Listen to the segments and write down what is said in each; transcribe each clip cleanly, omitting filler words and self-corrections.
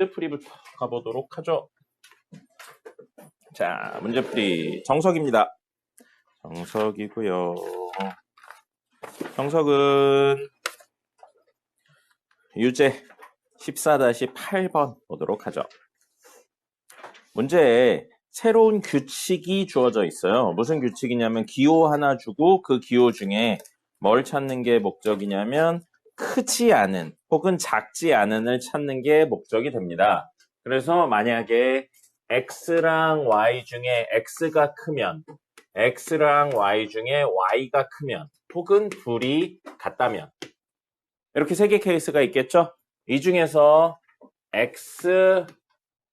문제풀이부터 가보도록 하죠. 자, 문제풀이 정석입니다. 정석이고요. 정석은 유제 14-8번 보도록 하죠. 문제에 새로운 규칙이 주어져 있어요. 무슨 규칙이냐면 기호 하나 주고 그 기호 중에 뭘 찾는 게 목적이냐면 크지 않은 혹은 작지 않은을 찾는 게 목적이 됩니다. 그래서 만약에 x랑 y 중에 x가 크면 x랑 y 중에 y가 크면 혹은 둘이 같다면 이렇게 세 개 케이스가 있겠죠? 이 중에서 x,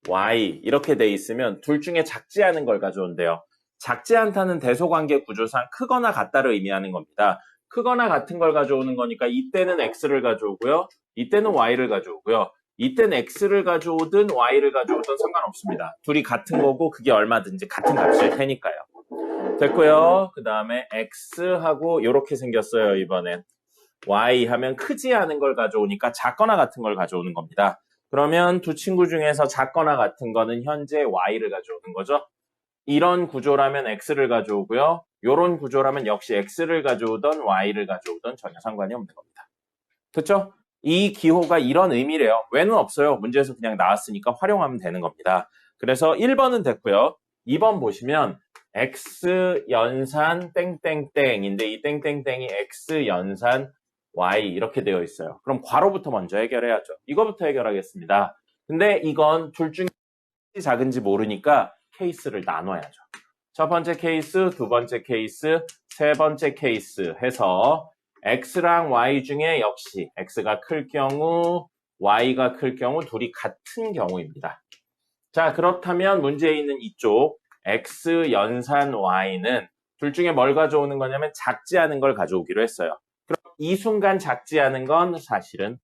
y 이렇게 돼 있으면 둘 중에 작지 않은 걸 가져온대요. 작지 않다는 대소관계 구조상 크거나 같다를 의미하는 겁니다. 크거나 같은 걸 가져오는 거니까 이때는 x를 가져오고요. 이때는 y를 가져오고요. 이때는 x를 가져오든 y를 가져오든 상관없습니다. 둘이 같은 거고 그게 얼마든지 같은 값일 테니까요. 됐고요. 그 다음에 x하고 이렇게 생겼어요. 이번엔 y 하면 크지 않은 걸 가져오니까 작거나 같은 걸 가져오는 겁니다. 그러면 두 친구 중에서 작거나 같은 거는 현재 y를 가져오는 거죠. 이런 구조라면 x를 가져오고요. 이런 구조라면 역시 x를 가져오던 y를 가져오던 전혀 상관이 없는 겁니다. 됐죠? 이 기호가 이런 의미래요. 왜는 없어요. 문제에서 그냥 나왔으니까 활용하면 되는 겁니다. 그래서 1번은 됐고요. 2번 보시면 x 연산 땡땡땡인데 이 땡땡땡이 x 연산 y 이렇게 되어 있어요. 그럼 괄호부터 먼저 해결해야죠. 이거부터 해결하겠습니다. 근데 이건 둘 중에 작은지 모르니까 케이스를 나눠야죠. 첫 번째 케이스, 두 번째 케이스, 세 번째 케이스 해서 x랑 y 중에 역시 x가 클 경우, y가 클 경우 둘이 같은 경우입니다. 자, 그렇다면 문제에 있는 이쪽 x 연산 y는 둘 중에 뭘 가져오는 거냐면 작지 않은 걸 가져오기로 했어요. 그럼 이 순간 작지 않은 건 사실은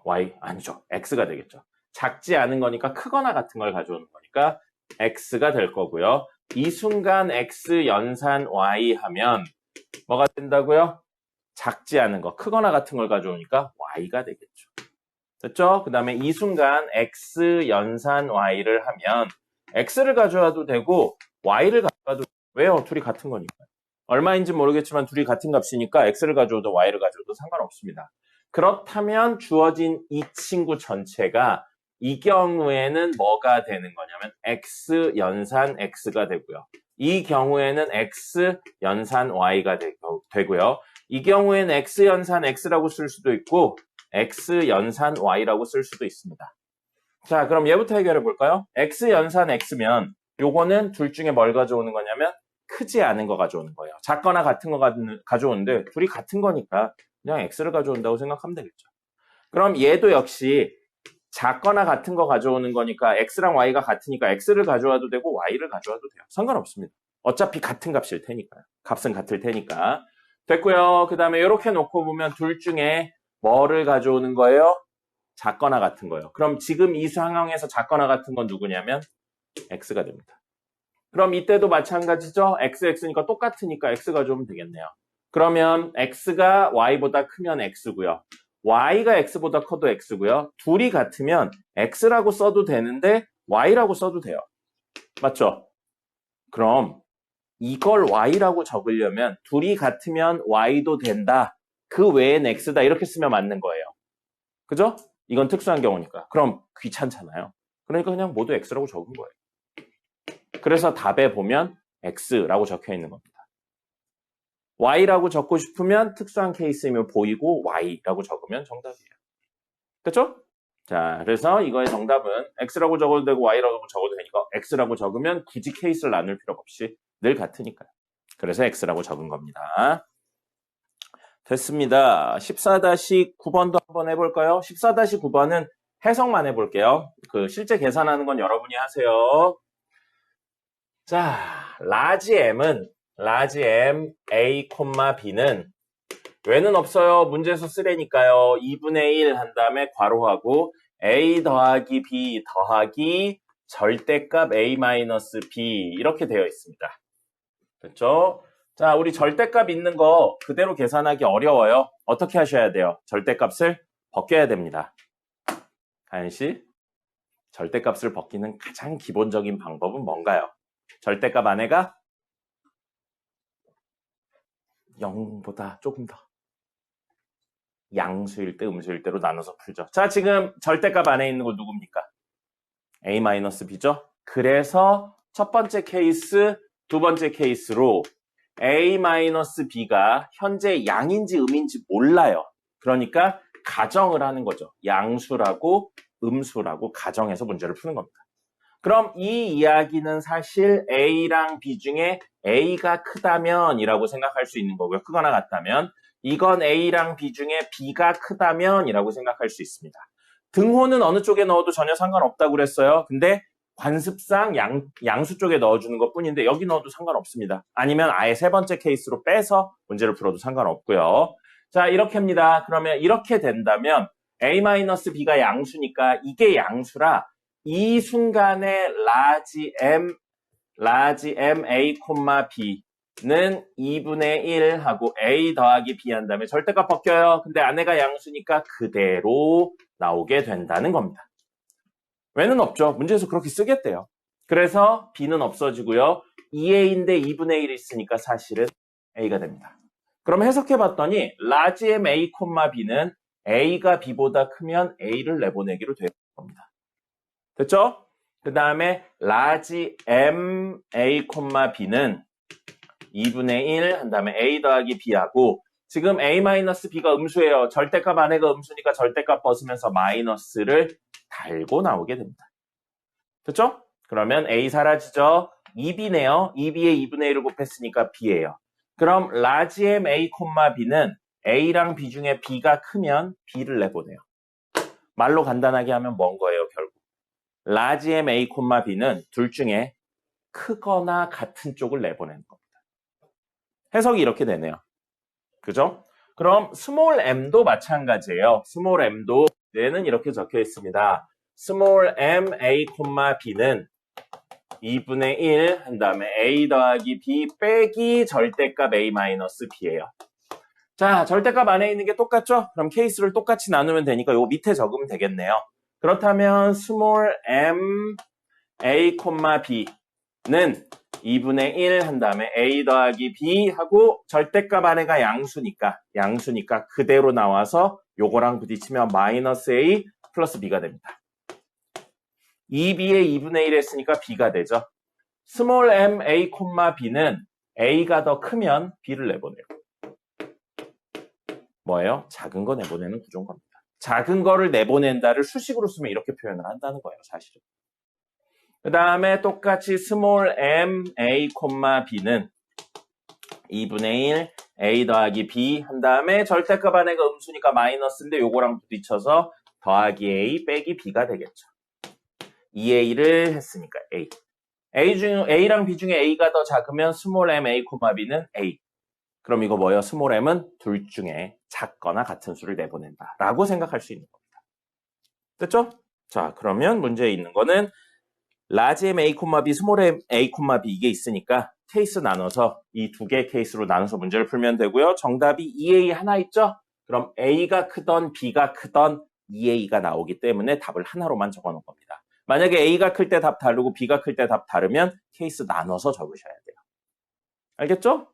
y 아니죠. x가 되겠죠. 작지 않은 거니까 크거나 같은 걸 가져오는 거니까 x가 될 거고요. 이 순간 x 연산 y 하면 뭐가 된다고요? 작지 않은 거, 크거나 같은 걸 가져오니까 y가 되겠죠. 됐죠? 그 다음에 이 순간 x 연산 y를 하면 x를 가져와도 되고 y를 가져와도 왜요? 둘이 같은 거니까. 얼마인지 모르겠지만 둘이 같은 값이니까 x를 가져오든 y를 가져오든 상관없습니다. 그렇다면 주어진 이 친구 전체가 이 경우에는 뭐가 되는 거냐면 x 연산 x가 되고요. 이 경우에는 x 연산 y가 되고요. 이 경우에는 x 연산 x라고 쓸 수도 있고 x 연산 y라고 쓸 수도 있습니다. 자, 그럼 얘부터 해결해 볼까요? x 연산 x면 요거는 둘 중에 뭘 가져오는 거냐면 크지 않은 거 가져오는 거예요. 작거나 같은 거 가져오는데 둘이 같은 거니까 그냥 x를 가져온다고 생각하면 되겠죠. 그럼 얘도 역시 작거나 같은 거 가져오는 거니까 x랑 y가 같으니까 x를 가져와도 되고 y를 가져와도 돼요. 상관없습니다. 어차피 같은 값일 테니까요. 값은 같을 테니까. 됐고요. 그 다음에 이렇게 놓고 보면 둘 중에 뭐를 가져오는 거예요? 작거나 같은 거예요. 그럼 지금 이 상황에서 작거나 같은 건 누구냐면 x가 됩니다. 그럼 이때도 마찬가지죠. x니까 똑같으니까 x 가져오면 되겠네요. 그러면 x가 y보다 크면 x고요. y가 x보다 커도 x고요. 둘이 같으면 x라고 써도 되는데 y라고 써도 돼요. 맞죠? 그럼 이걸 y라고 적으려면 둘이 같으면 y도 된다. 그 외엔 x다. 이렇게 쓰면 맞는 거예요. 그죠? 이건 특수한 경우니까. 그럼 귀찮잖아요. 그러니까 그냥 모두 x라고 적은 거예요. 그래서 답에 보면 x라고 적혀 있는 겁니다. y라고 적고 싶으면 특수한 케이스이면 보이고 y라고 적으면 정답이에요. 그렇죠? 자, 그래서 이거의 정답은 x라고 적어도 되고 y라고 적어도 되니까 x라고 적으면 굳이 케이스를 나눌 필요가 없이 늘 같으니까요. 그래서 x라고 적은 겁니다. 됐습니다. 14-9번도 한번 해볼까요? 14-9번은 해석만 해볼게요. 그 실제 계산하는 건 여러분이 하세요. 자, 라지 m은 라지 m a, b는 왜는 없어요. 문제에서 쓰래니까요. 2분의 1 한 다음에 괄호하고 a 더하기 b 더하기 절대값 a 마이너스 b 이렇게 되어 있습니다. 됐죠? 자, 우리 절대값 있는 거 그대로 계산하기 어려워요. 어떻게 하셔야 돼요? 절대값을 벗겨야 됩니다. 가연씨, 절대값을 벗기는 가장 기본적인 방법은 뭔가요? 절대값 안에가 0보다 조금 더 양수일 때 음수일 때로 나눠서 풀죠. 자, 지금 절대값 안에 있는 거 누굽니까? a-b죠? 그래서 첫 번째 케이스, 두 번째 케이스로 a-b가 현재 양인지 음인지 몰라요. 그러니까 가정을 하는 거죠. 양수라고 음수라고 가정해서 문제를 푸는 겁니다. 그럼 이 이야기는 사실 A랑 B 중에 A가 크다면 이라고 생각할 수 있는 거고요. 크거나 같다면. 이건 A랑 B 중에 B가 크다면 이라고 생각할 수 있습니다. 등호는 어느 쪽에 넣어도 전혀 상관없다고 그랬어요. 근데 관습상 양수 쪽에 넣어주는 것 뿐인데 여기 넣어도 상관없습니다. 아니면 아예 세 번째 케이스로 빼서 문제를 풀어도 상관없고요. 자, 이렇게 합니다. 그러면 이렇게 된다면 A-B가 양수니까 이게 양수라 이 순간에 라지 M A, B는 2분의 1 하고 A 더하기 B 한 다음에 절대값 벗겨요. 근데 안에가 양수니까 그대로 나오게 된다는 겁니다. 왜는 없죠. 문제에서 그렇게 쓰겠대요. 그래서 B는 없어지고요. 2A인데 2분의 1이 있으니까 사실은 A가 됩니다. 그럼 해석해봤더니 라지 M A, B는 A가 B보다 크면 A를 내보내기로 될 겁니다. 됐죠? 그 다음에 라지 M, A, B는 2분의 1 한 다음에 A 더하기 B하고 지금 A-B가 음수예요. 절대값 안에가 음수니까 절대값 벗으면서 마이너스를 달고 나오게 됩니다. 됐죠? 그러면 A 사라지죠? 2B네요. 2B에 2분의 1을 곱했으니까 B예요. 그럼 라지 M, A, B는 A랑 B 중에 B가 크면 B를 내보내요. 말로 간단하게 하면 뭔 거예요, 결국? 라지 M, A, B는 둘 중에 크거나 같은 쪽을 내보내는 겁니다. 해석이 이렇게 되네요. 그죠? 그럼 스몰 m도 마찬가지예요. 스몰 m도 얘는 이렇게 적혀 있습니다. 스몰 m, A, B는 2분의 1 한 다음에 A 더하기 B 빼기 절대값 A-B예요. 자, 절대값 안에 있는 게 똑같죠? 그럼 케이스를 똑같이 나누면 되니까 요 밑에 적으면 되겠네요. 그렇다면 스몰 m, A, B는 2분의 1 한 다음에 A 더하기 B 하고 절대값 안에가 양수니까 그대로 나와서 요거랑 부딪히면 마이너스 A 플러스 B가 됩니다. 2B에 2분의 1 했으니까 B가 되죠. 스몰 m, A, B는 A가 더 크면 B를 내보내요. 뭐예요? 작은 거 내보내는 구조인 겁니다. 작은 거를 내보낸다를 수식으로 쓰면 이렇게 표현을 한다는 거예요, 사실은. 그 다음에 똑같이 스몰 m, A, B는 2분의 1, A 더하기 B 한 다음에 절대값 안에가 음수니까 마이너스인데 요거랑 부딪혀서 더하기 A 빼기 B가 되겠죠. 2A를 했으니까 A. A랑 B 중에 A가 더 작으면 스몰 m, A, B는 A. 그럼 이거 뭐예요? 스몰 m은 둘 중에 작거나 같은 수를 내보낸다 라고 생각할 수 있는 겁니다. 됐죠? 자, 그러면 문제에 있는 거는 라지 M, A, B, 스몰 m, A, B 이게 있으니까 케이스 나눠서 이 두 개 케이스로 나눠서 문제를 풀면 되고요. 정답이 2A 하나 있죠? 그럼 A가 크던 B가 크던 2A가 나오기 때문에 답을 하나로만 적어놓은 겁니다. 만약에 A가 클 때 답 다르고 B가 클 때 답 다르면 케이스 나눠서 적으셔야 돼요. 알겠죠?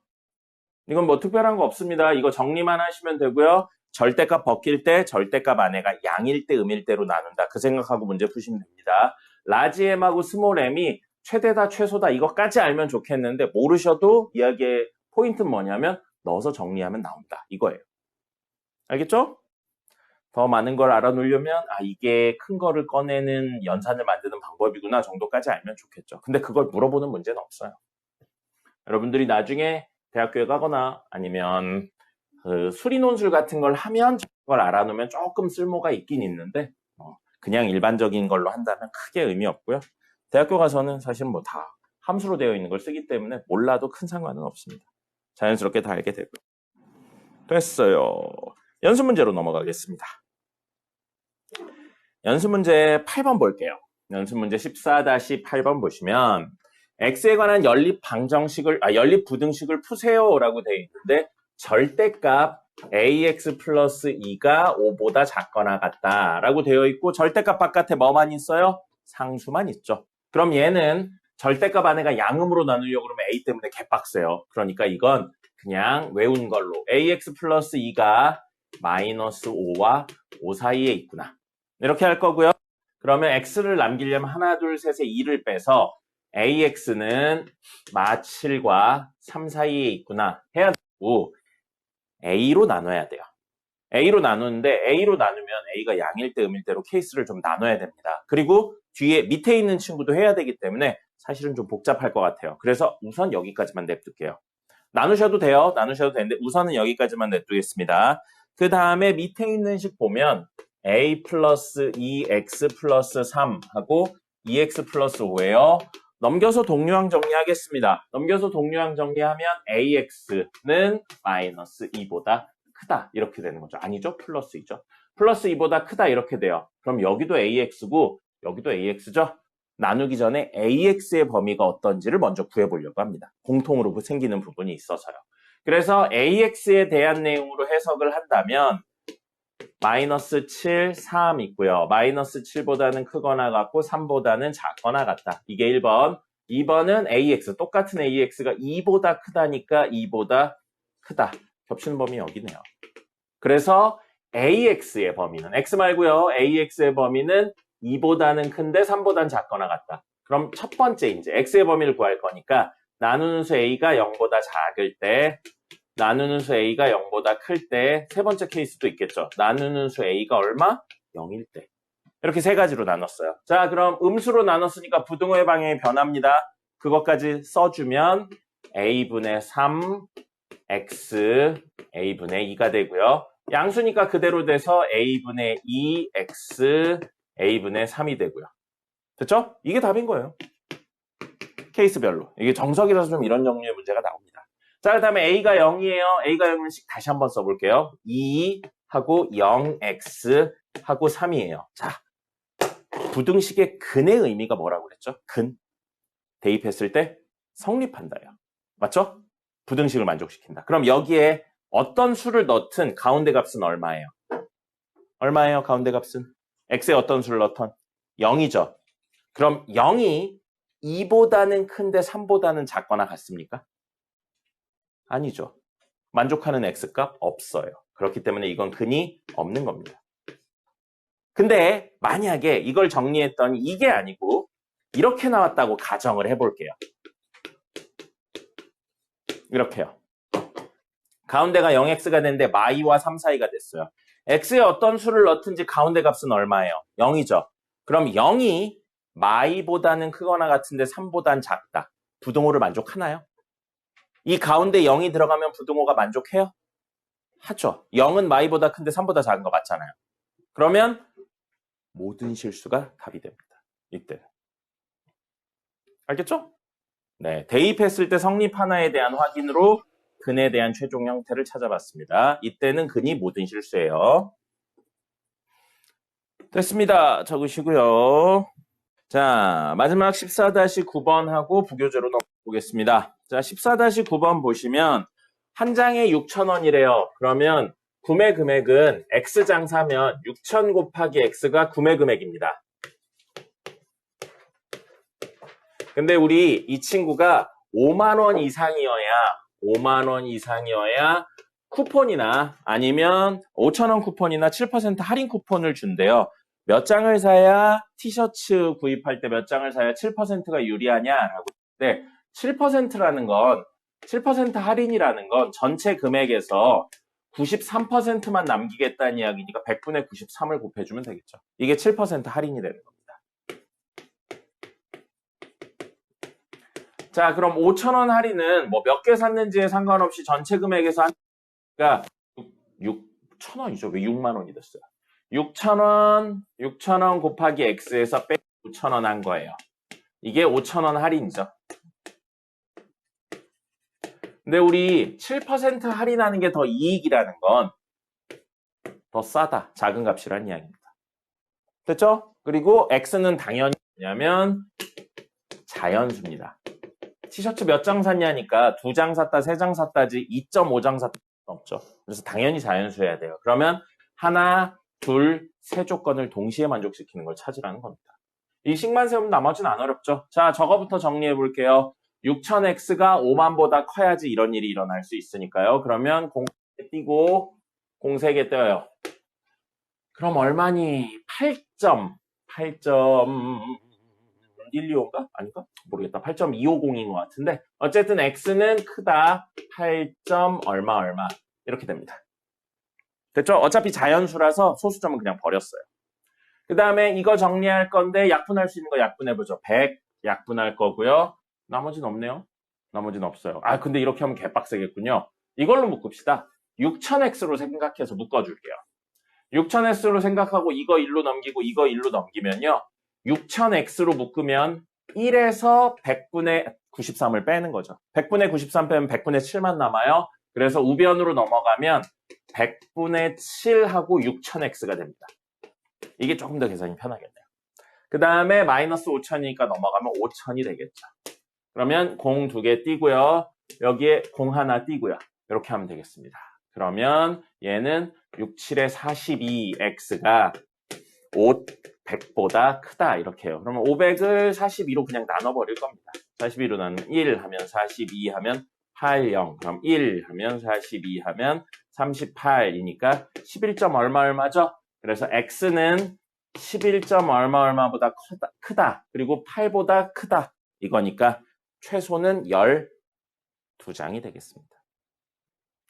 이건 뭐 특별한 거 없습니다. 이거 정리만 하시면 되고요. 절대값 벗길 때 절대값 안에가 양일 때 음일 때로 나눈다. 그 생각하고 문제 푸시면 됩니다. 라지 M하고 스몰 M이 최대다 최소다 이것까지 알면 좋겠는데 모르셔도 이야기의 포인트는 뭐냐면 넣어서 정리하면 나온다. 이거예요. 알겠죠? 더 많은 걸 알아놓으려면 이게 큰 거를 꺼내는 연산을 만드는 방법이구나 정도까지 알면 좋겠죠. 근데 그걸 물어보는 문제는 없어요. 여러분들이 나중에 대학교에 가거나 아니면 수리논술 같은 걸 하면 그걸 알아놓으면 조금 쓸모가 있긴 있는데 그냥 일반적인 걸로 한다면 크게 의미 없고요. 대학교 가서는 사실 뭐 다 함수로 되어 있는 걸 쓰기 때문에 몰라도 큰 상관은 없습니다. 자연스럽게 다 알게 되고요. 됐어요. 연습 문제로 넘어가겠습니다. 연습 문제 8번 볼게요. 연습 문제 14-8번 보시면 x에 관한 연립 부등식을 푸세요라고 되어 있는데 절대값 ax 플러스 2가 5보다 작거나 같다라고 되어 있고 절대값 바깥에 뭐만 있어요? 상수만 있죠. 그럼 얘는 절대값 안에가 양음으로 나누려고 그러면 a 때문에 개빡세요. 그러니까 이건 그냥 외운 걸로 ax 플러스 2가 마이너스 5와 5 사이에 있구나. 이렇게 할 거고요. 그러면 x를 남기려면 하나, 둘, 셋에 2를 빼서 ax는 마 7과 3 사이에 있구나 해야 되고 a로 나눠야 돼요. a로 나누는데 a로 나누면 a가 양일 때 음일 때로 케이스를 좀 나눠야 됩니다. 그리고 뒤에 밑에 있는 친구도 해야 되기 때문에 사실은 좀 복잡할 것 같아요. 그래서 우선 여기까지만 냅둘게요. 나누셔도 돼요. 나누셔도 되는데 우선은 여기까지만 냅두겠습니다. 그 다음에 밑에 있는 식 보면 a 플러스 2x 플러스 3 하고 2x 플러스 5예요. 넘겨서 동류항 정리하겠습니다. 넘겨서 동류항 정리하면 ax는 마이너스 2보다 크다 이렇게 되는 거죠. 아니죠? 플러스 2죠. 플러스 2보다 크다 이렇게 돼요. 그럼 여기도 ax고 여기도 ax죠? 나누기 전에 ax의 범위가 어떤지를 먼저 구해보려고 합니다. 공통으로 생기는 부분이 있어서요. 그래서 ax에 대한 내용으로 해석을 한다면 마이너스 7, 3 있고요. 마이너스 7보다는 크거나 같고 3보다는 작거나 같다. 이게 1번. 2번은 ax, 똑같은 ax가 2보다 크다니까 2보다 크다. 겹치는 범위 여기네요. 그래서 ax의 범위는 x 말고요. ax의 범위는 2보다는 큰데 3보다는 작거나 같다. 그럼 첫 번째 이제 x의 범위를 구할 거니까 나누는 수 a가 0보다 작을 때 나누는 수 a가 0보다 클 때 세 번째 케이스도 있겠죠. 나누는 수 a가 얼마? 0일 때. 이렇게 세 가지로 나눴어요. 자, 그럼 음수로 나눴으니까 부등호의 방향이 변합니다. 그것까지 써주면 a분의 3 x a분의 2가 되고요. 양수니까 그대로 돼서 a분의 2 x a분의 3이 되고요. 됐죠? 이게 답인 거예요. 케이스별로. 이게 정석이라서 좀 이런 종류의 문제가 나옵니다. 자, 그 다음에 a가 0이에요. a가 0은 다시 한번 써볼게요. 2하고 0x 하고 3이에요. 자, 부등식의 근의 의미가 뭐라고 그랬죠? 근. 대입했을 때 성립한다요. 맞죠? 부등식을 만족시킨다. 그럼 여기에 어떤 수를 넣든 가운데 값은 얼마예요? 얼마예요? 가운데 값은? x에 어떤 수를 넣든 0이죠. 그럼 0이 2보다는 큰데 3보다는 작거나 같습니까? 아니죠. 만족하는 x값 없어요. 그렇기 때문에 이건 근이 없는 겁니다. 근데 만약에 이걸 정리했더니 이게 아니고 이렇게 나왔다고 가정을 해볼게요. 이렇게요. 가운데가 0x가 됐는데 마이와 3 사이가 됐어요. x에 어떤 수를 넣든지 가운데 값은 얼마예요? 0이죠. 그럼 0이 마이보다는 크거나 같은데 3보다는 작다. 부등호를 만족하나요? 이 가운데 0이 들어가면 부등호가 만족해요? 하죠. 0은 마이보다 큰데 3보다 작은 거 맞잖아요. 그러면 모든 실수가 답이 됩니다. 이때. 알겠죠? 네, 대입했을 때 성립하나에 대한 확인으로 근에 대한 최종 형태를 찾아봤습니다. 이때는 근이 모든 실수예요. 됐습니다. 적으시고요. 자, 마지막 14-9번하고 부교재로 넘어보겠습니다. 자, 14-9번 보시면 한 장에 6,000원이래요. 그러면 구매 금액은 X장 사면 6,000 곱하기 X가 구매 금액입니다. 근데 우리 이 친구가 5만 원 이상이어야 쿠폰이나 아니면 5,000원 쿠폰이나 7% 할인 쿠폰을 준대요. 몇 장을 사야 티셔츠 구입할 때 몇 장을 사야 7%가 유리하냐라고 할 때 7%라는 건 7% 할인이라는 건 전체 금액에서 93%만 남기겠다는 이야기니까 100분의 93을 곱해주면 되겠죠. 이게 7% 할인이 되는 겁니다. 자, 그럼 5,000원 할인은 뭐 몇 개 샀는지에 상관없이 전체 금액에서 그러니까 6,000원이죠. 왜 6만 원이 됐어요? 6,000원 곱하기 X에서 빼 5,000원 한 거예요. 이게 5,000원 할인이죠. 근데 우리 7% 할인하는 게 더 이익이라는 건 더 싸다. 작은 값이라는 이야기입니다. 됐죠? 그리고 X는 당연히 뭐냐면 자연수입니다. 티셔츠 몇 장 샀냐니까 2장 샀다, 3장 샀다지 2.5장 샀다 없죠. 그래서 당연히 자연수여야 돼요. 그러면 하나, 둘, 세 조건을 동시에 만족시키는 걸 찾으라는 겁니다. 이 식만 세우면 나머지는 안 어렵죠. 자, 저거부터 정리해 볼게요. 6000x가 5만보다 커야지 이런 일이 일어날 수 있으니까요. 그러면 공 3개 띄고 공 3개 떼요. 그럼 얼마니? 8.125인가? 아닌가? 모르겠다. 8.250인 것 같은데 어쨌든 x는 크다. 8. 얼마 이렇게 됩니다. 됐죠? 어차피 자연수라서 소수점은 그냥 버렸어요. 그 다음에 이거 정리할 건데 약분할 수 있는 거 약분해보죠. 100 약분할 거고요. 나머지는 없네요. 나머지는 없어요. 아 근데 이렇게 하면 개빡세겠군요. 이걸로 묶읍시다. 6000x로 생각해서 묶어줄게요. 6000x로 생각하고 이거 1로 넘기고 이거 1로 넘기면요. 6000x로 묶으면 1에서 100분의 93을 빼는 거죠. 100분의 93 빼면 100분의 7만 남아요. 그래서 우변으로 넘어가면 100분의 7하고 6000x가 됩니다. 이게 조금 더 계산이 편하겠네요. 그 다음에 마이너스 5000이니까 넘어가면 5000이 되겠죠. 그러면 공 2개 띄고요. 여기에 공 하나 띄고요. 이렇게 하면 되겠습니다. 그러면 얘는 6, 7에 42x가 100보다 크다 이렇게 해요. 그러면 500을 42로 그냥 나눠버릴 겁니다. 42로 나누면 1 하면 42 하면 80 그럼 1 하면 42 하면 38이니까 11. 얼마죠? 그래서 x는 11. 얼마보다 크다. 그리고 8보다 크다. 이거니까 최소는 12장이 되겠습니다.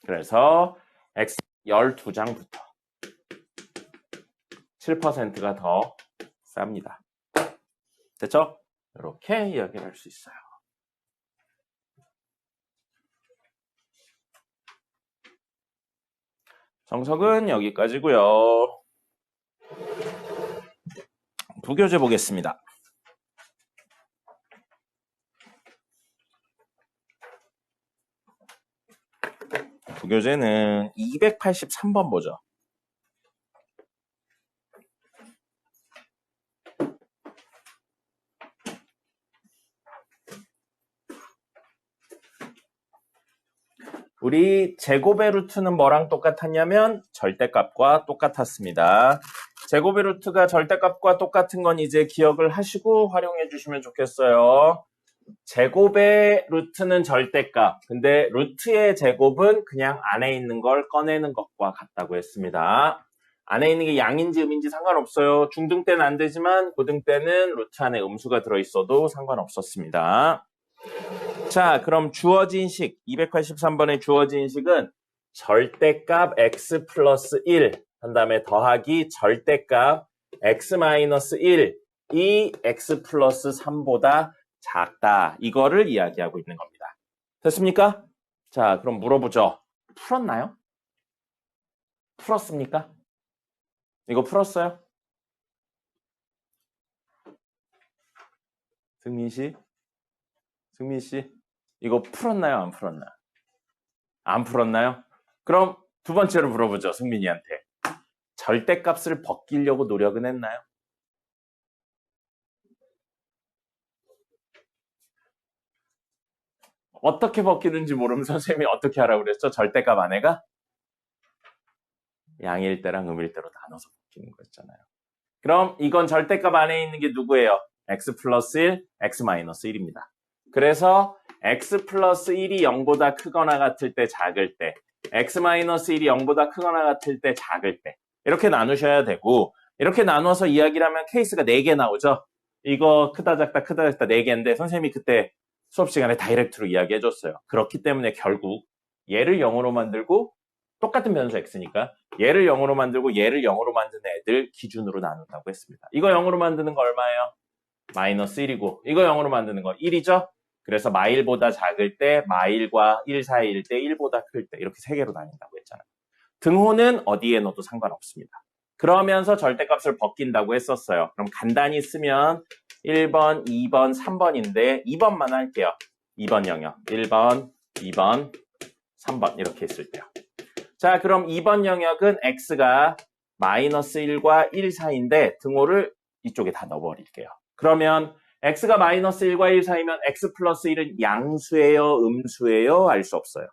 그래서 x 12장부터 7%가 더 쌉니다. 됐죠? 이렇게 이야기를 할 수 있어요. 정석은 여기까지고요. 부교재 보겠습니다. 부교재는 283번 보죠. 우리 제곱의 루트는 뭐랑 똑같았냐면 절대값과 똑같았습니다. 제곱의 루트가 절대값과 똑같은 건 이제 기억을 하시고 활용해 주시면 좋겠어요. 제곱의 루트는 절대값, 근데 루트의 제곱은 그냥 안에 있는 걸 꺼내는 것과 같다고 했습니다. 안에 있는 게 양인지 음인지 상관없어요. 중등 때는 안 되지만 고등 때는 루트 안에 음수가 들어있어도 상관없었습니다. 자, 그럼 주어진 식, 283번의 주어진 식은 절대값 x 플러스 1 한 다음에 더하기 절대값 x 마이너스 1 이 x 플러스 3보다 작다. 이거를 이야기하고 있는 겁니다. 됐습니까? 자, 그럼 물어보죠. 풀었나요? 풀었습니까? 이거 풀었어요? 승민 씨? 이거 풀었나요? 안 풀었나요? 안 풀었나요? 그럼 두 번째로 물어보죠. 승민이한테. 절대값을 벗기려고 노력은 했나요? 어떻게 벗기는지 모르면 선생님이 어떻게 하라고 그랬죠? 절대값 안에가 양일 때랑 음일 때로 나눠서 벗기는 거였잖아요. 그럼 이건 절대값 안에 있는 게 누구예요? x 플러스 1, x 마이너스 1입니다. 그래서 x 플러스 1이 0보다 크거나 같을 때 작을 때 x 마이너스 1이 0보다 크거나 같을 때 작을 때 이렇게 나누셔야 되고 이렇게 나눠서 이야기를 하면 케이스가 4개 나오죠. 이거 크다 작다 4개인데 선생님이 그때 수업 시간에 다이렉트로 이야기해 줬어요. 그렇기 때문에 결국 얘를 0으로 만들고 똑같은 변수 x니까 얘를 0으로 만들고 얘를 0으로 만드는 애들 기준으로 나눈다고 했습니다. 이거 0으로 만드는 거 얼마예요? 마이너스 1이고 이거 0으로 만드는 거 1이죠? 그래서 마일보다 작을 때 마일과 1 사이일 때 1보다 클 때 이렇게 3개로 나뉜다고 했잖아요. 등호는 어디에 넣어도 상관없습니다. 그러면서 절대값을 벗긴다고 했었어요. 그럼 간단히 쓰면 1번, 2번, 3번인데 2번만 할게요. 2번 영역. 1번, 2번, 3번 이렇게 했을 때요. 자, 그럼 2번 영역은 x가 마이너스 1과 1 사이인데 등호를 이쪽에 다 넣어버릴게요. 그러면 x가 마이너스 1과 1 사이면 x 플러스 1은 양수예요? 음수예요? 알 수 없어요.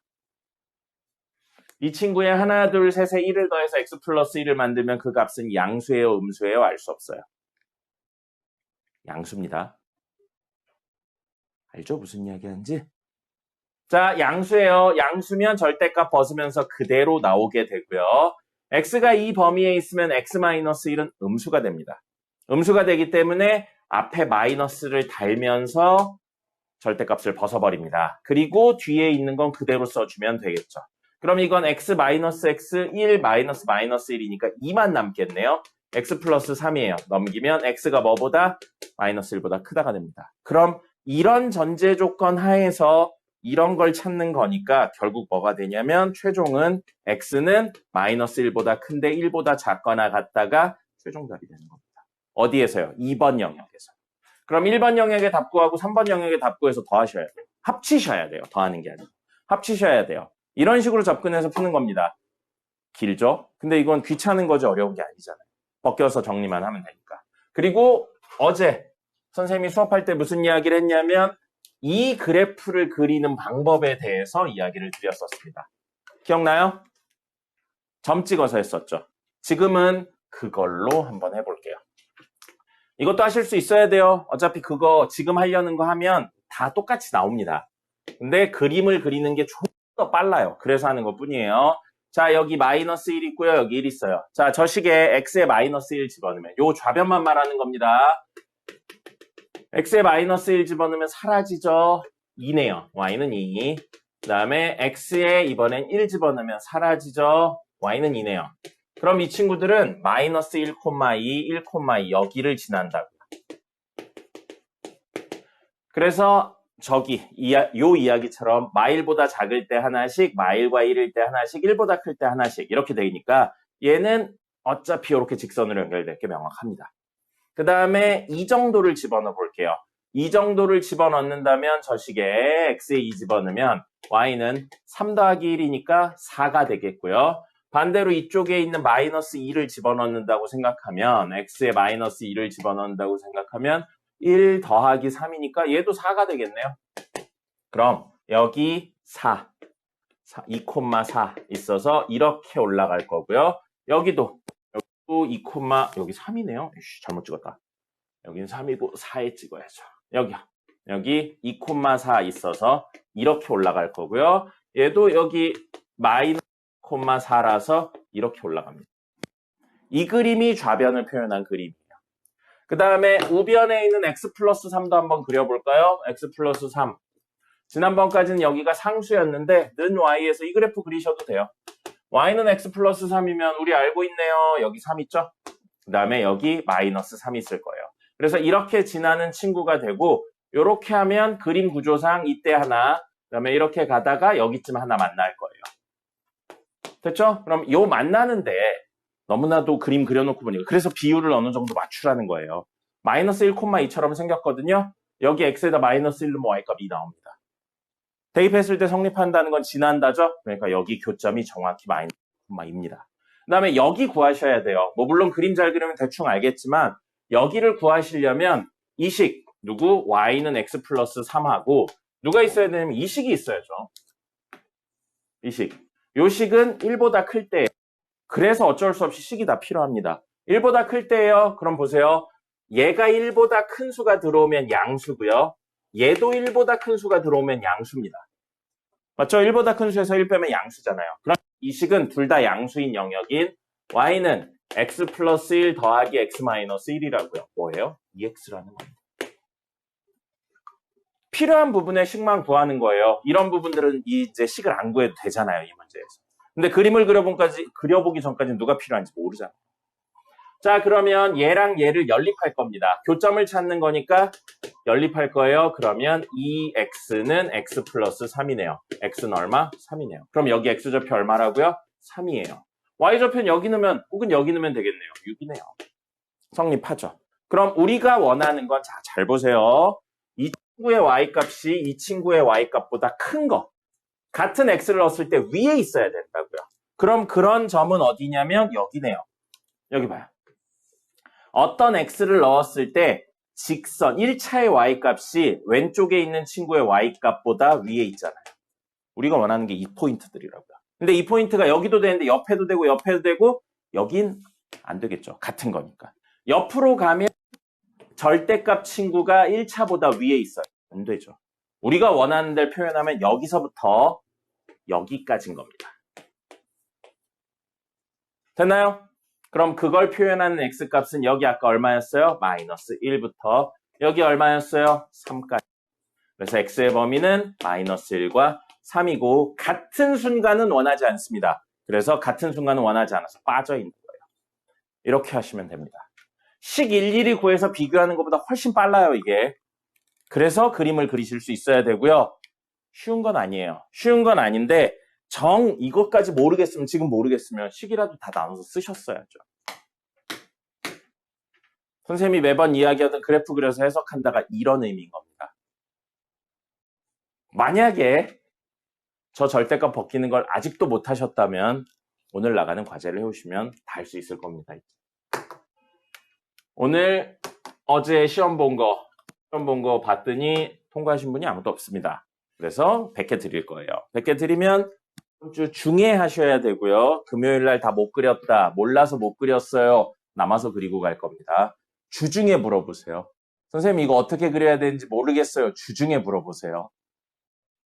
이 친구에 하나, 둘, 셋에 1을 더해서 x 플러스 1을 만들면 그 값은 양수예요, 음수예요? 알 수 없어요. 양수입니다. 알죠? 무슨 이야기 하는지? 자, 양수예요. 양수면 절대값 벗으면서 그대로 나오게 되고요. x가 이 범위에 있으면 x-1은 음수가 됩니다. 음수가 되기 때문에 앞에 마이너스를 달면서 절대값을 벗어버립니다. 그리고 뒤에 있는 건 그대로 써주면 되겠죠. 그럼 이건 x-x 1 -1이니까 2만 남겠네요. x 플러스 3이에요. 넘기면 x가 뭐보다? 마이너스 1보다 크다가 됩니다. 그럼 이런 전제 조건 하에서 이런 걸 찾는 거니까 결국 뭐가 되냐면 최종은 x는 마이너스 1보다 큰데 1보다 작거나 같다가 최종 답이 되는 겁니다. 어디에서요? 2번 영역에서. 그럼 1번 영역에 답 구하고 3번 영역에 답 구해서 더하셔야 돼요. 합치셔야 돼요. 더하는 게 아니고. 합치셔야 돼요. 이런 식으로 접근해서 푸는 겁니다. 길죠? 근데 이건 귀찮은 거지 어려운 게 아니잖아요. 벗겨서 정리만 하면 되니까. 그리고 어제 선생님이 수업할 때 무슨 이야기를 했냐면 이 그래프를 그리는 방법에 대해서 이야기를 드렸었습니다. 기억나요? 점 찍어서 했었죠. 지금은 그걸로 한번 해볼게요. 이것도 하실 수 있어야 돼요. 어차피 그거 지금 하려는 거 하면 다 똑같이 나옵니다. 근데 그림을 그리는 게 좀 더 빨라요. 그래서 하는 것 뿐이에요. 자, 여기 마이너스 1 있고요. 여기 1 있어요. 자, 저 식에 x에 마이너스 1 집어넣으면 요 좌변만 말하는 겁니다. x에 마이너스 1 집어넣으면 사라지죠. 2네요. y는 2. 그 다음에 x에 이번엔 1 집어넣으면 사라지죠. y는 2네요. 그럼 이 친구들은 마이너스 1, 2, 1, 여기를 지난다고요. 그래서 저기 요 이야기처럼 마일보다 작을 때 하나씩, 마일과 1일 때 하나씩, 1보다 클 때 하나씩 이렇게 되니까 얘는 어차피 이렇게 직선으로 연결될 게 명확합니다. 그 다음에 이 정도를 집어넣어 볼게요. 이 정도를 집어넣는다면 저 식에 x에 2 집어넣으면 y는 3 더하기 1이니까 4가 되겠고요. 반대로 이쪽에 있는 마이너스 2를 집어넣는다고 생각하면 x에 마이너스 2를 집어넣는다고 생각하면 1 더하기 3이니까 얘도 4가 되겠네요. 그럼 여기 2,4 있어서 이렇게 올라갈 거고요. 여기도 2, 여기 3이네요. 잘못 찍었다. 여기는 3이고 4에 찍어야죠. 여기 2,4 있어서 이렇게 올라갈 거고요. 얘도 여기 마이너스 4라서 이렇게 올라갑니다. 이 그림이 좌변을 표현한 그림이에요. 그 다음에 우변에 있는 x 플러스 3도 한번 그려볼까요? x 플러스 3. 지난번까지는 여기가 상수였는데 는 y에서 이 그래프 그리셔도 돼요. y는 x 플러스 3이면 우리 알고 있네요. 여기 3 있죠? 그 다음에 여기 마이너스 3 있을 거예요. 그래서 이렇게 지나는 친구가 되고 이렇게 하면 그림 구조상 이때 하나, 그 다음에 이렇게 가다가 여기쯤 하나 만날 거예요. 됐죠? 그럼 요 만나는데 너무나도 그림 그려놓고 보니까 그래서 비율을 어느 정도 맞추라는 거예요. 마이너스 1,2처럼 생겼거든요. 여기 x에다 마이너스 1로 y값이 나옵니다. 대입했을 때 성립한다는 건 지난다죠? 그러니까 여기 교점이 정확히 마이너스 1,2입니다. 그 다음에 여기 구하셔야 돼요. 뭐 물론 그림 잘 그리면 대충 알겠지만 여기를 구하시려면 이 식, 누구? y는 x 플러스 3하고 누가 있어야 되냐면 이 식이 있어야죠. 이 식. 요 식은 1보다 클 때 그래서 어쩔 수 없이 식이 다 필요합니다. 1보다 클 때예요. 그럼 보세요. 얘가 1보다 큰 수가 들어오면 양수고요. 얘도 1보다 큰 수가 들어오면 양수입니다. 맞죠? 1보다 큰 수에서 1 빼면 양수잖아요. 그럼 이 식은 둘 다 양수인 영역인 y는 x 플러스 1 더하기 x 마이너스 1이라고요. 뭐예요? 2x라는 겁니다. 필요한 부분의 식만 구하는 거예요. 이런 부분들은 이제 식을 안 구해도 되잖아요. 이 문제에서. 근데 그림을 그려보기 전까지는 누가 필요한지 모르잖아요. 자, 그러면 얘랑 얘를 연립할 겁니다. 교점을 찾는 거니까 연립할 거예요. 그러면 이 x는 x 플러스 3이네요. x는 얼마? 3이네요. 그럼 여기 x좌표 얼마라고요? 3이에요. y좌표는 여기 넣으면 혹은 여기 넣으면 되겠네요. 6이네요. 성립하죠. 그럼 우리가 원하는 건 잘 보세요. 이 친구의 y값이 이 친구의 y값보다 큰 거. 같은 x를 넣었을 때 위에 있어야 된다고요. 그럼 그런 점은 어디냐면 여기네요. 여기 봐요. 어떤 x를 넣었을 때 직선 1차의 y값이 왼쪽에 있는 친구의 y값보다 위에 있잖아요. 우리가 원하는 게 이 포인트들이라고요. 근데 이 포인트가 여기도 되는데 옆에도 되고 옆에도 되고 여긴 안 되겠죠. 같은 거니까. 옆으로 가면 절대값 친구가 1차보다 위에 있어요. 안 되죠. 우리가 원하는 데를 표현하면 여기서부터 여기까지인 겁니다. 됐나요? 그럼 그걸 표현하는 x값은 여기 아까 얼마였어요? 마이너스 1부터 여기 얼마였어요? 3까지. 그래서 x의 범위는 마이너스 1과 3이고 같은 순간은 원하지 않습니다. 그래서 같은 순간은 원하지 않아서 빠져 있는 거예요. 이렇게 하시면 됩니다. 식 일일이 구해서 비교하는 것보다 훨씬 빨라요, 이게. 그래서 그림을 그리실 수 있어야 되고요. 쉬운 건 아니에요. 쉬운 건 아닌데 이것까지 모르겠으면 지금 모르겠으면 식이라도 다 나눠서 쓰셨어야죠. 선생님이 매번 이야기하던 그래프 그려서 해석한다가 이런 의미인 겁니다. 만약에 저 절대값 벗기는 걸 아직도 못 하셨다면 오늘 나가는 과제를 해오시면 다 할 수 있을 겁니다. 오늘 어제 시험 본 거 봤더니 통과하신 분이 아무도 없습니다. 그래서 100개 드릴 거예요. 100개 드리면 이번 주 중에 하셔야 되고요. 금요일 날 다 못 그렸다, 몰라서 못 그렸어요. 남아서 그리고 갈 겁니다. 주중에 물어보세요. 선생님 이거 어떻게 그려야 되는지 모르겠어요. 주중에 물어보세요.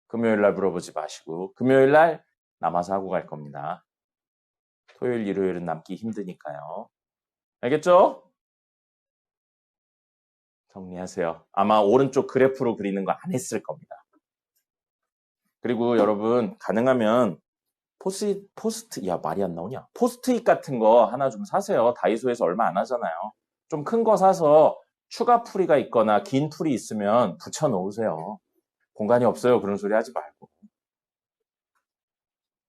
금요일 날 물어보지 마시고 금요일 날 남아서 하고 갈 겁니다. 토요일, 일요일은 남기 힘드니까요. 알겠죠? 정리하세요. 아마 오른쪽 그래프로 그리는 거 안 했을 겁니다. 그리고 여러분 가능하면 말이 안 나오냐? 포스트잇 같은 거 하나 좀 사세요. 다이소에서 얼마 안 하잖아요. 좀 큰 거 사서 추가 풀이가 있거나 긴 풀이 있으면 붙여 놓으세요. 공간이 없어요. 그런 소리 하지 말고.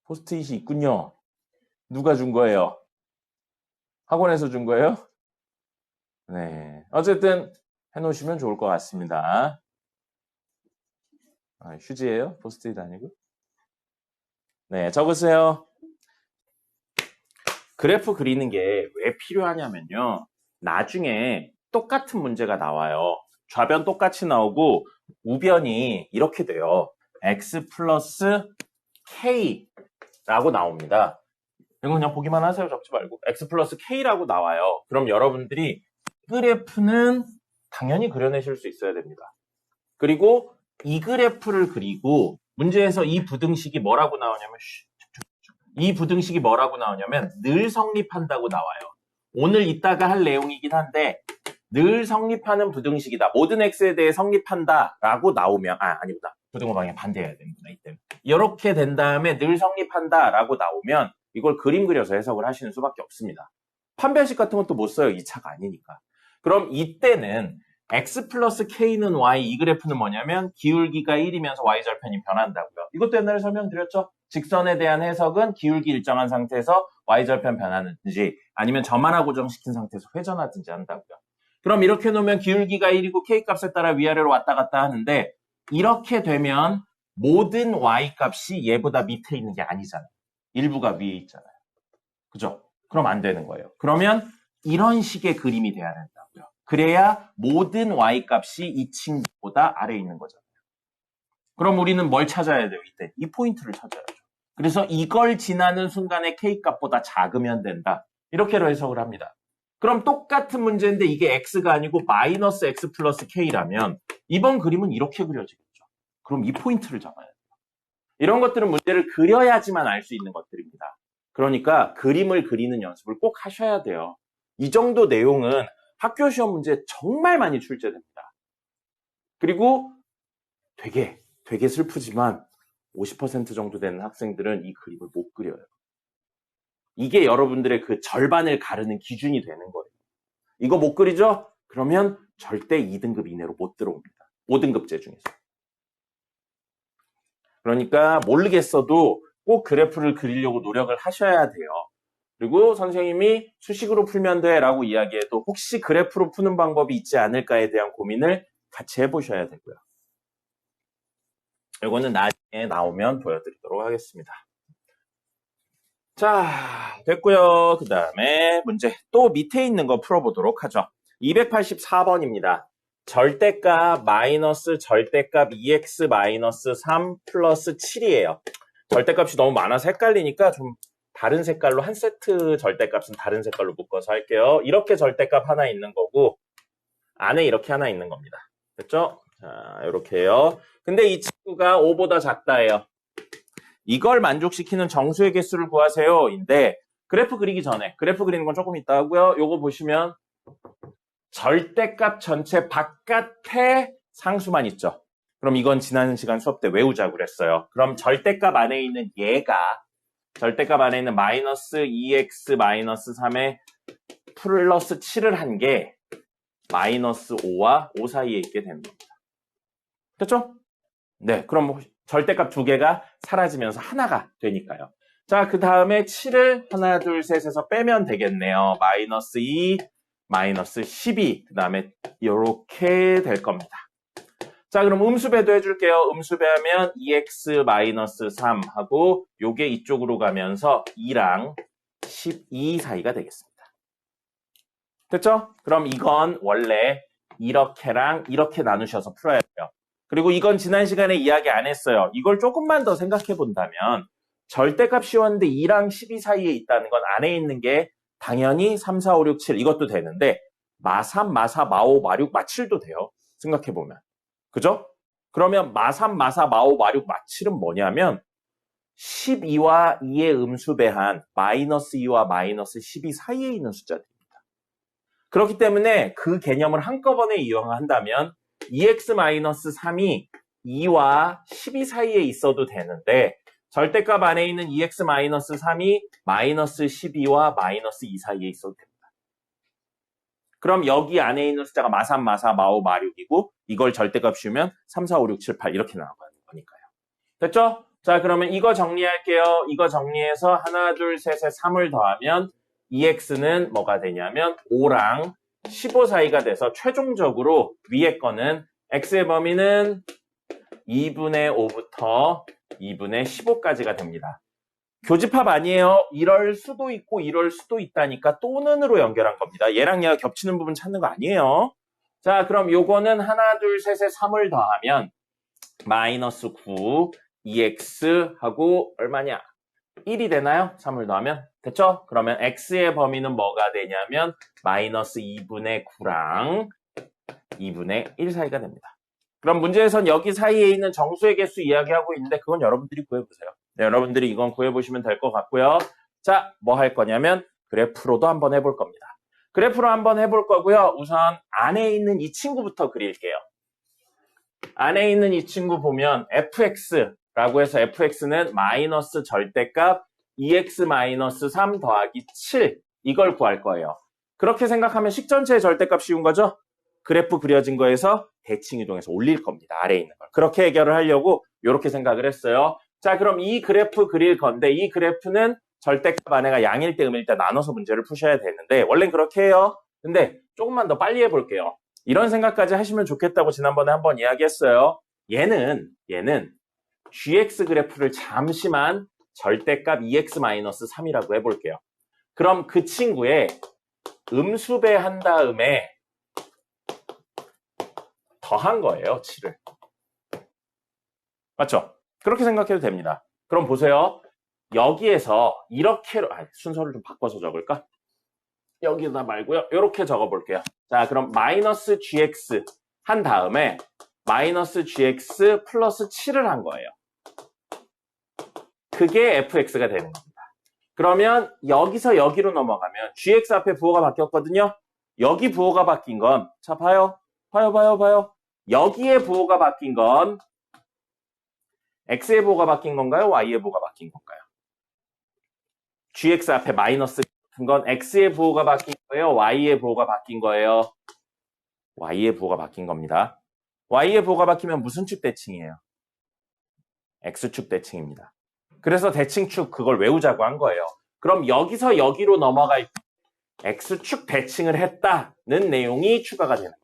포스트잇이 있군요. 누가 준 거예요? 학원에서 준 거예요? 네. 어쨌든 해놓으시면 좋을 것 같습니다. 휴지예요? 포스트잇 아니고? 네, 적으세요. 그래프 그리는 게 왜 필요하냐면요. 나중에 똑같은 문제가 나와요. 좌변 똑같이 나오고 우변이 이렇게 돼요. x 플러스 k라고 나옵니다. 이거 그냥 보기만 하세요. 적지 말고. x 플러스 k라고 나와요. 그럼 여러분들이 그래프는 당연히 그려내실 수 있어야 됩니다. 그리고 이 그래프를 그리고 문제에서 이 부등식이 뭐라고 나오냐면 늘 성립한다고 나와요. 오늘 이따가 할 내용이긴 한데 늘 성립하는 부등식이다. 모든 x에 대해 성립한다 라고 나오면 아니구나. 부등호 방향 반대해야 되는구나. 이때 이렇게 된 다음에 늘 성립한다 라고 나오면 이걸 그림 그려서 해석을 하시는 수밖에 없습니다. 판별식 같은 것도 못 써요. 2차가 아니니까. 그럼 이때는 x 플러스 k는 y, 이 그래프는 뭐냐면 기울기가 1이면서 y절편이 변한다고요. 이것도 옛날에 설명드렸죠. 직선에 대한 해석은 기울기 일정한 상태에서 y절편 변하는지 아니면 점하나 고정시킨 상태에서 회전하든지 한다고요. 그럼 이렇게 놓으면 기울기가 1이고 k값에 따라 위아래로 왔다 갔다 하는데 이렇게 되면 모든 y값이 얘보다 밑에 있는 게 아니잖아요. 일부가 위에 있잖아요. 그죠? 그럼 안 되는 거예요. 그러면 이런 식의 그림이 돼야 된다고요. 그래야 모든 y값이 이 친구보다 아래에 있는 거잖아요. 그럼 우리는 뭘 찾아야 돼요? 이때 이 포인트를 찾아야죠. 그래서 이걸 지나는 순간에 k값보다 작으면 된다. 이렇게로 해석을 합니다. 그럼 똑같은 문제인데 이게 x가 아니고 마이너스 x 플러스 k라면 이번 그림은 이렇게 그려지겠죠. 그럼 이 포인트를 잡아야 돼요. 이런 것들은 문제를 그려야지만 알 수 있는 것들입니다. 그러니까 그림을 그리는 연습을 꼭 하셔야 돼요. 이 정도 내용은 학교 시험 문제 정말 많이 출제됩니다. 그리고 되게 슬프지만 50% 정도 되는 학생들은 이 그림을 못 그려요. 이게 여러분들의 그 절반을 가르는 기준이 되는 거예요. 이거 못 그리죠? 그러면 절대 2등급 이내로 못 들어옵니다. 5등급제 중에서. 그러니까 모르겠어도 꼭 그래프를 그리려고 노력을 하셔야 돼요. 그리고 선생님이 수식으로 풀면 돼 라고 이야기해도 혹시 그래프로 푸는 방법이 있지 않을까에 대한 고민을 같이 해보셔야 되고요. 이거는 나중에 나오면 보여드리도록 하겠습니다. 자, 됐고요. 그 다음에 문제 또 밑에 있는 거 풀어보도록 하죠. 284번입니다. 절대값 마이너스 절대값 2x 마이너스 3 플러스 7이에요. 절대값이 너무 많아서 헷갈리니까 좀 다른 색깔로 한 세트 절대값은 다른 색깔로 묶어서 할게요. 이렇게 절대값 하나 있는 거고 안에 이렇게 하나 있는 겁니다. 됐죠? 자, 이렇게 해요. 근데 이 친구가 5보다 작다예요. 이걸 만족시키는 정수의 개수를 구하세요. 인데 그래프 그리기 전에 그래프 그리는 건 조금 이따 하고요. 요거 보시면 절대값 전체 바깥에 상수만 있죠. 그럼 이건 지난 시간 수업 때 외우자고 그랬어요. 그럼 절대값 안에 있는 얘가 절대값 안에 있는 마이너스 2x 마이너스 3에 플러스 7을 한 게 마이너스 5와 5 사이에 있게 되는 겁니다. 됐죠? 네, 그럼 절대값 두 개가 사라지면서 하나가 되니까요. 자, 그 다음에 7을 하나, 둘, 셋에서 빼면 되겠네요. 마이너스 2, 마이너스 12, 그 다음에 이렇게 될 겁니다. 자, 그럼 음수배도 해줄게요. 음수배하면 2x 마이너스 3 하고 요게 이쪽으로 가면서 2랑 12 사이가 되겠습니다. 됐죠? 그럼 이건 원래 이렇게랑 이렇게 나누셔서 풀어야 돼요. 그리고 이건 지난 시간에 이야기 안 했어요. 이걸 조금만 더 생각해 본다면 절대값 씌웠는데 2랑 12 사이에 있다는 건 안에 있는 게 당연히 3, 4, 5, 6, 7 이것도 되는데 마3, 마4, 마5, 마6, 마7도 돼요. 생각해 보면. 그죠? 그러면 마3, 마4, 마5, 마6, 마7은 뭐냐면 12와 2의 음수배한 마이너스 2와 마이너스 12 사이에 있는 숫자들입니다. 그렇기 때문에 그 개념을 한꺼번에 이용한다면 2x-3이 2와 12 사이에 있어도 되는데 절대값 안에 있는 2x-3이 마이너스 12와 마이너스 2 사이에 있어도 됩니다. 그럼 여기 안에 있는 숫자가 마3, 마4, 마5, 마6이고 이걸 절대값 씌우면 3, 4, 5, 6, 7, 8 이렇게 나가는 거니까요. 됐죠? 자, 그러면 이거 정리할게요. 이거 정리해서 하나, 둘, 셋에 3을 더하면 2x는 뭐가 되냐면 5랑 15 사이가 돼서 최종적으로 위에 거는 x의 범위는 2분의 5부터 2분의 15까지가 됩니다. 교집합 아니에요. 이럴 수도 있고 이럴 수도 있다니까 또는으로 연결한 겁니다. 얘랑 얘가 겹치는 부분 찾는 거 아니에요. 자, 그럼 요거는 하나, 둘, 셋에 3을 더하면 마이너스 9, 2x 하고 얼마냐? 1이 되나요? 3을 더하면? 됐죠? 그러면 x의 범위는 뭐가 되냐면 마이너스 2분의 9랑 2분의 1 사이가 됩니다. 그럼 문제에선 여기 사이에 있는 정수의 개수 이야기하고 있는데 그건 여러분들이 구해보세요. 네, 여러분들이 이건 구해보시면 될 것 같고요. 자, 뭐 할 거냐면 그래프로도 한번 해볼 겁니다. 그래프로 한번 해볼 거고요. 우선 안에 있는 이 친구부터 그릴게요. 안에 있는 이 친구 보면 fx라고 해서 fx는 마이너스 절대값 2x-3 더하기 7 이걸 구할 거예요. 그렇게 생각하면 식전체의 절대값 씌운 거죠? 그래프 그려진 거에서 대칭 이동해서 올릴 겁니다. 아래에 있는 걸. 그렇게 해결을 하려고 이렇게 생각을 했어요. 자, 그럼 이 그래프 그릴 건데 이 그래프는 절대값 안에가 양일 때 음일 때 나눠서 문제를 푸셔야 되는데 원래는 그렇게 해요. 근데 조금만 더 빨리 해볼게요. 이런 생각까지 하시면 좋겠다고 지난번에 한번 이야기했어요. 얘는 gx 그래프를 잠시만 절대값 2x-3이라고 해볼게요. 그럼 그 친구의 음수배 한 다음에 더한 거예요, 7을. 맞죠? 그렇게 생각해도 됩니다. 그럼 보세요. 여기에서 이렇게 순서를 좀 바꿔서 적을까? 여기다 말고요. 이렇게 적어볼게요. 자, 그럼 마이너스 gx 한 다음에 마이너스 gx 플러스 7을 한 거예요. 그게 fx가 되는 겁니다. 그러면 여기서 여기로 넘어가면 gx 앞에 부호가 바뀌었거든요. 여기 부호가 바뀐 건, 자, 봐요. 여기에 부호가 바뀐 건 x의 부호가 바뀐 건가요? y의 부호가 바뀐 건가요? gx 앞에 마이너스 같은 건 x의 부호가 바뀐 거예요? y의 부호가 바뀐 거예요? y의 부호가 바뀐 겁니다. y의 부호가 바뀌면 무슨 축 대칭이에요? x축 대칭입니다. 그래서 대칭축 그걸 외우자고 한 거예요. 그럼 여기서 여기로 넘어갈 때 x축 대칭을 했다는 내용이 추가가 되는 겁니다.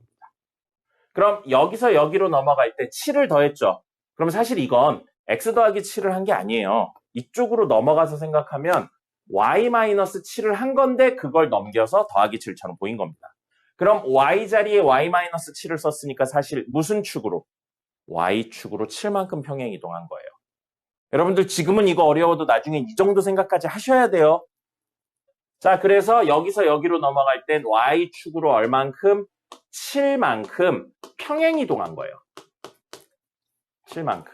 그럼 여기서 여기로 넘어갈 때 7을 더했죠. 그럼 사실 이건 x 더하기 7을 한 게 아니에요. 이쪽으로 넘어가서 생각하면 y-7을 한 건데 그걸 넘겨서 더하기 7처럼 보인 겁니다. 그럼 y 자리에 y-7을 썼으니까 사실 무슨 축으로? y축으로 7만큼 평행 이동한 거예요. 여러분들 지금은 이거 어려워도 나중에 이 정도 생각까지 하셔야 돼요. 자, 그래서 여기서 여기로 넘어갈 땐 Y축으로 얼만큼? 7만큼 평행이동한 거예요. 7만큼.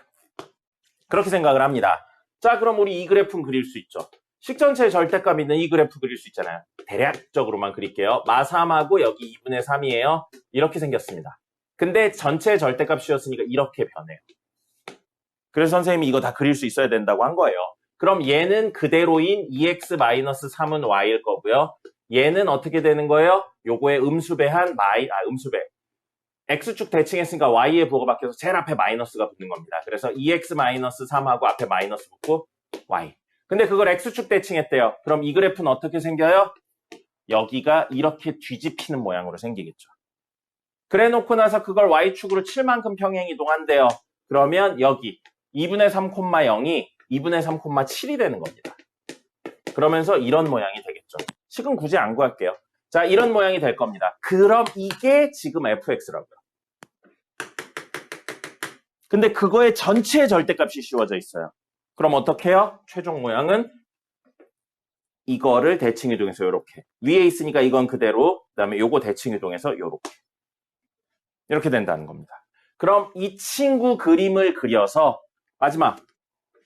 그렇게 생각을 합니다. 자, 그럼 우리 이 그래프는 그릴 수 있죠. 식전체의 절대값 있는 이 그래프 그릴 수 있잖아요. 대략적으로만 그릴게요. 마3하고 여기 2분의 3이에요. 이렇게 생겼습니다. 근데 전체의 절대값 씌웠으니까 이렇게 변해요. 그래서 선생님이 이거 다 그릴 수 있어야 된다고 한 거예요. 그럼 얘는 그대로인 2x-3은 y일 거고요. 얘는 어떻게 되는 거예요? 요거에 음수배한 음수배. x축 대칭했으니까 y에 부호가 바뀌어서 제일 앞에 마이너스가 붙는 겁니다. 그래서 2x-3하고 앞에 마이너스 붙고 y. 근데 그걸 x축 대칭했대요. 그럼 이 그래프는 어떻게 생겨요? 여기가 이렇게 뒤집히는 모양으로 생기겠죠. 그래 놓고 나서 그걸 y축으로 7만큼 평행이동한대요. 그러면 여기 2분의 3, 0이 2분의 3, 7이 되는 겁니다. 그러면서 이런 모양이 되겠죠. 식은 굳이 안 구할게요. 자, 이런 모양이 될 겁니다. 그럼 이게 지금 fx라고요. 근데 그거의 전체 절대값이 씌워져 있어요. 그럼 어떻게 해요? 최종 모양은 이거를 대칭이동해서 이렇게. 위에 있으니까 이건 그대로, 그 다음에 요거 대칭이동해서 이렇게. 이렇게 된다는 겁니다. 그럼 이 친구 그림을 그려서 마지막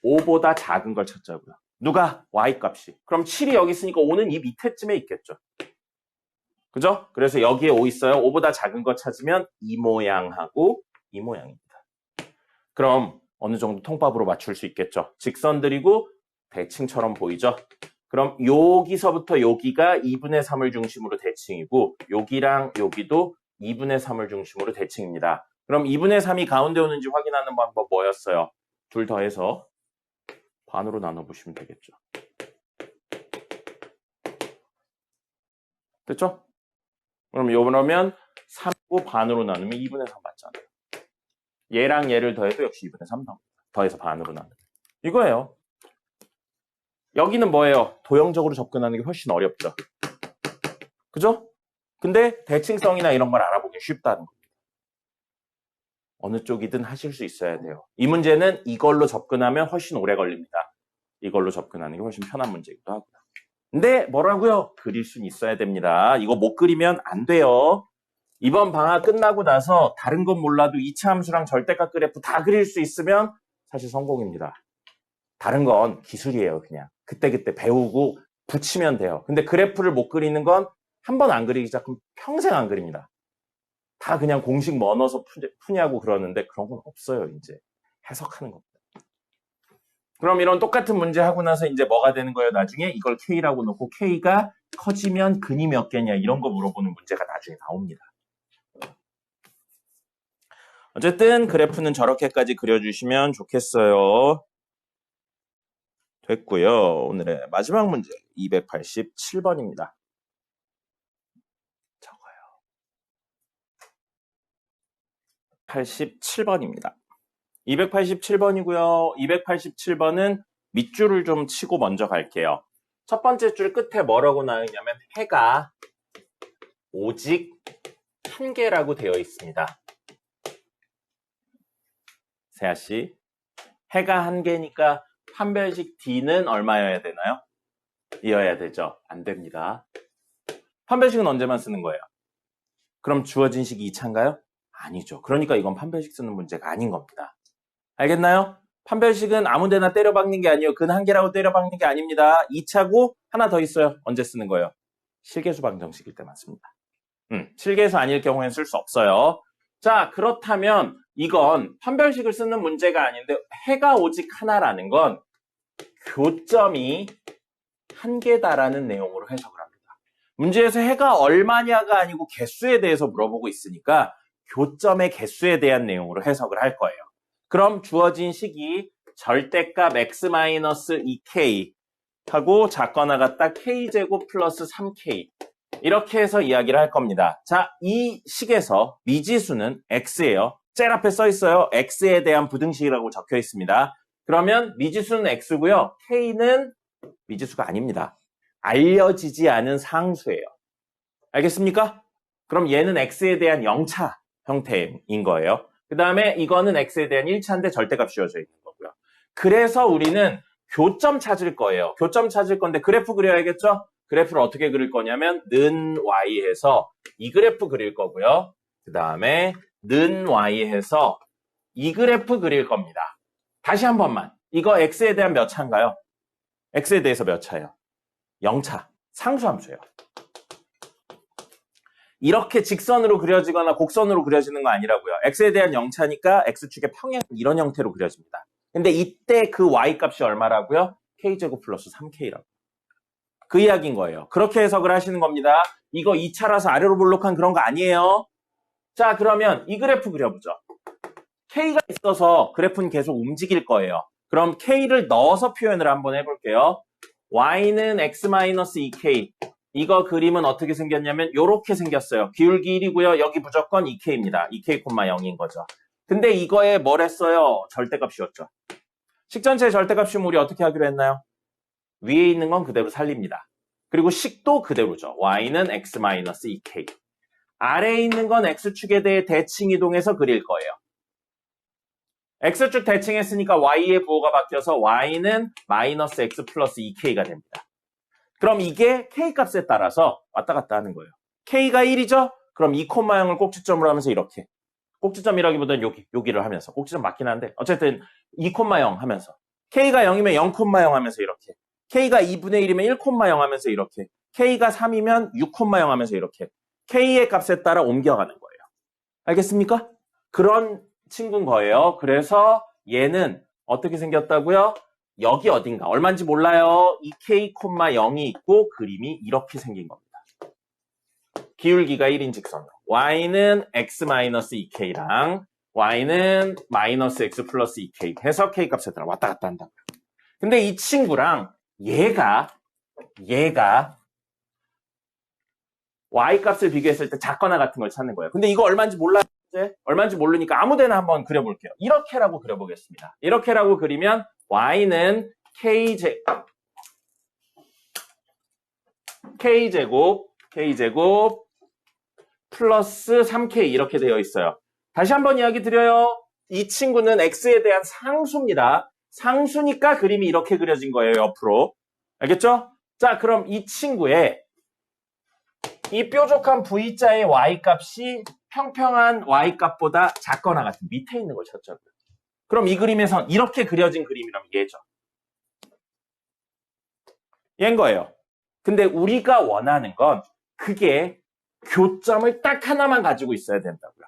5보다 작은 걸 찾자고요. 누가? Y값이. 그럼 7이 여기 있으니까 5는 이 밑에쯤에 있겠죠. 그죠? 그래서 여기에 5 있어요. 5보다 작은 거 찾으면 이 모양하고 이 모양입니다. 그럼 어느 정도 통밥으로 맞출 수 있겠죠. 직선들이고 대칭처럼 보이죠? 그럼 여기서부터 여기가 2분의 3을 중심으로 대칭이고 여기랑 여기도 2분의 3을 중심으로 대칭입니다. 그럼 2분의 3이 가운데 오는지 확인하는 방법 뭐였어요? 둘 더해서 반으로 나눠보시면 되겠죠. 됐죠? 그러면 3고 반으로 나누면 2분의 3 맞잖아요. 얘랑 얘를 더해도 역시 2분의 3 나옵니다. 더해서 반으로 나누면. 이거예요. 여기는 뭐예요? 도형적으로 접근하는 게 훨씬 어렵죠. 그죠? 근데 대칭성이나 이런 걸 알아보기 쉽다는 겁니다. 어느 쪽이든 하실 수 있어야 돼요. 이 문제는 이걸로 접근하면 훨씬 오래 걸립니다. 이걸로 접근하는 게 훨씬 편한 문제이기도 하고요. 근데 뭐라고요? 그릴 수는 있어야 됩니다. 이거 못 그리면 안 돼요. 이번 방학 끝나고 나서 다른 건 몰라도 2차 함수랑 절대값 그래프 다 그릴 수 있으면 사실 성공입니다. 다른 건 기술이에요, 그냥. 그때그때 배우고 붙이면 돼요. 근데 그래프를 못 그리는 건 한 번 안 그리기 시작하면 평생 안 그립니다. 다 그냥 공식 뭐 넣어서 푸냐고 그러는데 그런 건 없어요, 이제. 해석하는 겁니다. 그럼 이런 똑같은 문제 하고 나서 이제 뭐가 되는 거예요, 나중에? 이걸 K라고 놓고 K가 커지면 근이 몇 개냐 이런 거 물어보는 문제가 나중에 나옵니다. 어쨌든 그래프는 저렇게까지 그려주시면 좋겠어요. 됐고요. 오늘의 마지막 문제 287번입니다. 적어요. 87번입니다. 287번이고요. 287번은 밑줄을 좀 치고 먼저 갈게요. 첫 번째 줄 끝에 뭐라고 나와 있냐면 해가 오직 한 개라고 되어 있습니다. 세아씨, 해가 한 개니까 판별식 D는 얼마여야 되나요? 이어야 되죠? 안 됩니다. 판별식은 언제만 쓰는 거예요? 그럼 주어진 식이 2차인가요? 아니죠. 그러니까 이건 판별식 쓰는 문제가 아닌 겁니다. 알겠나요? 판별식은 아무데나 때려박는 게 아니에요. 근 한 개라고 때려박는 게 아닙니다. 2차고 하나 더 있어요. 언제 쓰는 거예요? 실계수 방정식일 때만 씁니다. 실계수 아닐 경우에는 쓸 수 없어요. 자, 그렇다면 이건 판별식을 쓰는 문제가 아닌데 해가 오직 하나라는 건 교점이 한 개다라는 내용으로 해석을 합니다. 문제에서 해가 얼마냐가 아니고 개수에 대해서 물어보고 있으니까 교점의 개수에 대한 내용으로 해석을 할 거예요. 그럼 주어진 식이 절대값 x-2k 하고 작거나 같다 k제곱 플러스 3k 이렇게 해서 이야기를 할 겁니다. 자, 이 식에서 미지수는 x예요. 제일 앞에 써 있어요. x에 대한 부등식이라고 적혀 있습니다. 그러면 미지수는 x고요. k는 미지수가 아닙니다. 알려지지 않은 상수예요. 알겠습니까? 그럼 얘는 x에 대한 0차 형태인 거예요. 그 다음에 이거는 x에 대한 1차인데 절대값 씌워져 있는 거고요. 그래서 우리는 교점 찾을 거예요. 교점 찾을 건데 그래프 그려야겠죠? 그래프를 어떻게 그릴 거냐면 는 y 해서 이 그래프 그릴 거고요. 그 다음에 는 y 해서 이 그래프 그릴 겁니다. 다시 한 번만. 이거 x에 대한 몇 차인가요? x에 대해서 몇 차예요? 0차. 상수함수예요. 이렇게 직선으로 그려지거나 곡선으로 그려지는 거 아니라고요. x에 대한 0차니까 x축의 평행 이런 형태로 그려집니다. 근데 이때 그 y값이 얼마라고요? k제곱 플러스 3k라고. 그 이야기인 거예요. 그렇게 해석을 하시는 겁니다. 이거 2차라서 아래로 볼록한 그런 거 아니에요. 자, 그러면 이 그래프 그려보죠. K가 있어서 그래프는 계속 움직일 거예요. 그럼 K를 넣어서 표현을 한번 해볼게요. Y는 X-2K. 이거 그림은 어떻게 생겼냐면 이렇게 생겼어요. 기울기 1이고요. 여기 무조건 2K입니다. 2K,0인 거죠. 근데 이거에 뭘 했어요? 절대값이었죠. 식전체 절대값이면 우리 어떻게 하기로 했나요? 위에 있는 건 그대로 살립니다. 그리고 식도 그대로죠. Y는 X-2K. 아래에 있는 건 X축에 대해 대칭 이동해서 그릴 거예요. X축 대칭했으니까 Y의 부호가 바뀌어서 Y는 마이너스 X 플러스 2K가 됩니다. 그럼 이게 K값에 따라서 왔다 갔다 하는 거예요. K가 1이죠? 그럼 2,0을 꼭지점으로 하면서 이렇게. 꼭지점이라기보다는 여기를 하면서. 꼭지점 맞긴 한데 어쨌든 2,0 하면서. K가 0이면 0,0 하면서 이렇게. K가 2분의 1이면 1,0 하면서 이렇게. K가 3이면 6,0 하면서 이렇게. K의 값에 따라 옮겨가는 거예요. 알겠습니까? 그런 친구인 거예요. 그래서 얘는 어떻게 생겼다고요? 여기 어딘가 얼마인지 몰라요. 2K,0이 있고 그림이 이렇게 생긴 겁니다. 기울기가 1인 직선으로. Y는 X-2K랑 Y는 마이너스 X 플러스 2K 해서 K 값에 따라 왔다 갔다 한다고요. 근데 이 친구랑 얘가 Y 값을 비교했을 때 작거나 같은 걸 찾는 거예요. 근데 이거 얼마인지 몰라요. 얼마인지 모르니까 아무데나 한번 그려볼게요. 이렇게라고 그려보겠습니다. 이렇게라고 그리면 Y는 K제곱 플러스 3K 이렇게 되어 있어요. 다시 한번 이야기 드려요. 이 친구는 X에 대한 상수입니다. 상수니까 그림이 이렇게 그려진 거예요. 옆으로. 알겠죠? 자, 그럼 이 친구의 이 뾰족한 V자의 Y값이 평평한 Y값보다 작거나 같은 밑에 있는 걸 찾자고요. 그럼 이 그림에선 이렇게 그려진 그림이라면 얘죠. 얘인 거예요. 근데 우리가 원하는 건 그게 교점을 딱 하나만 가지고 있어야 된다고요.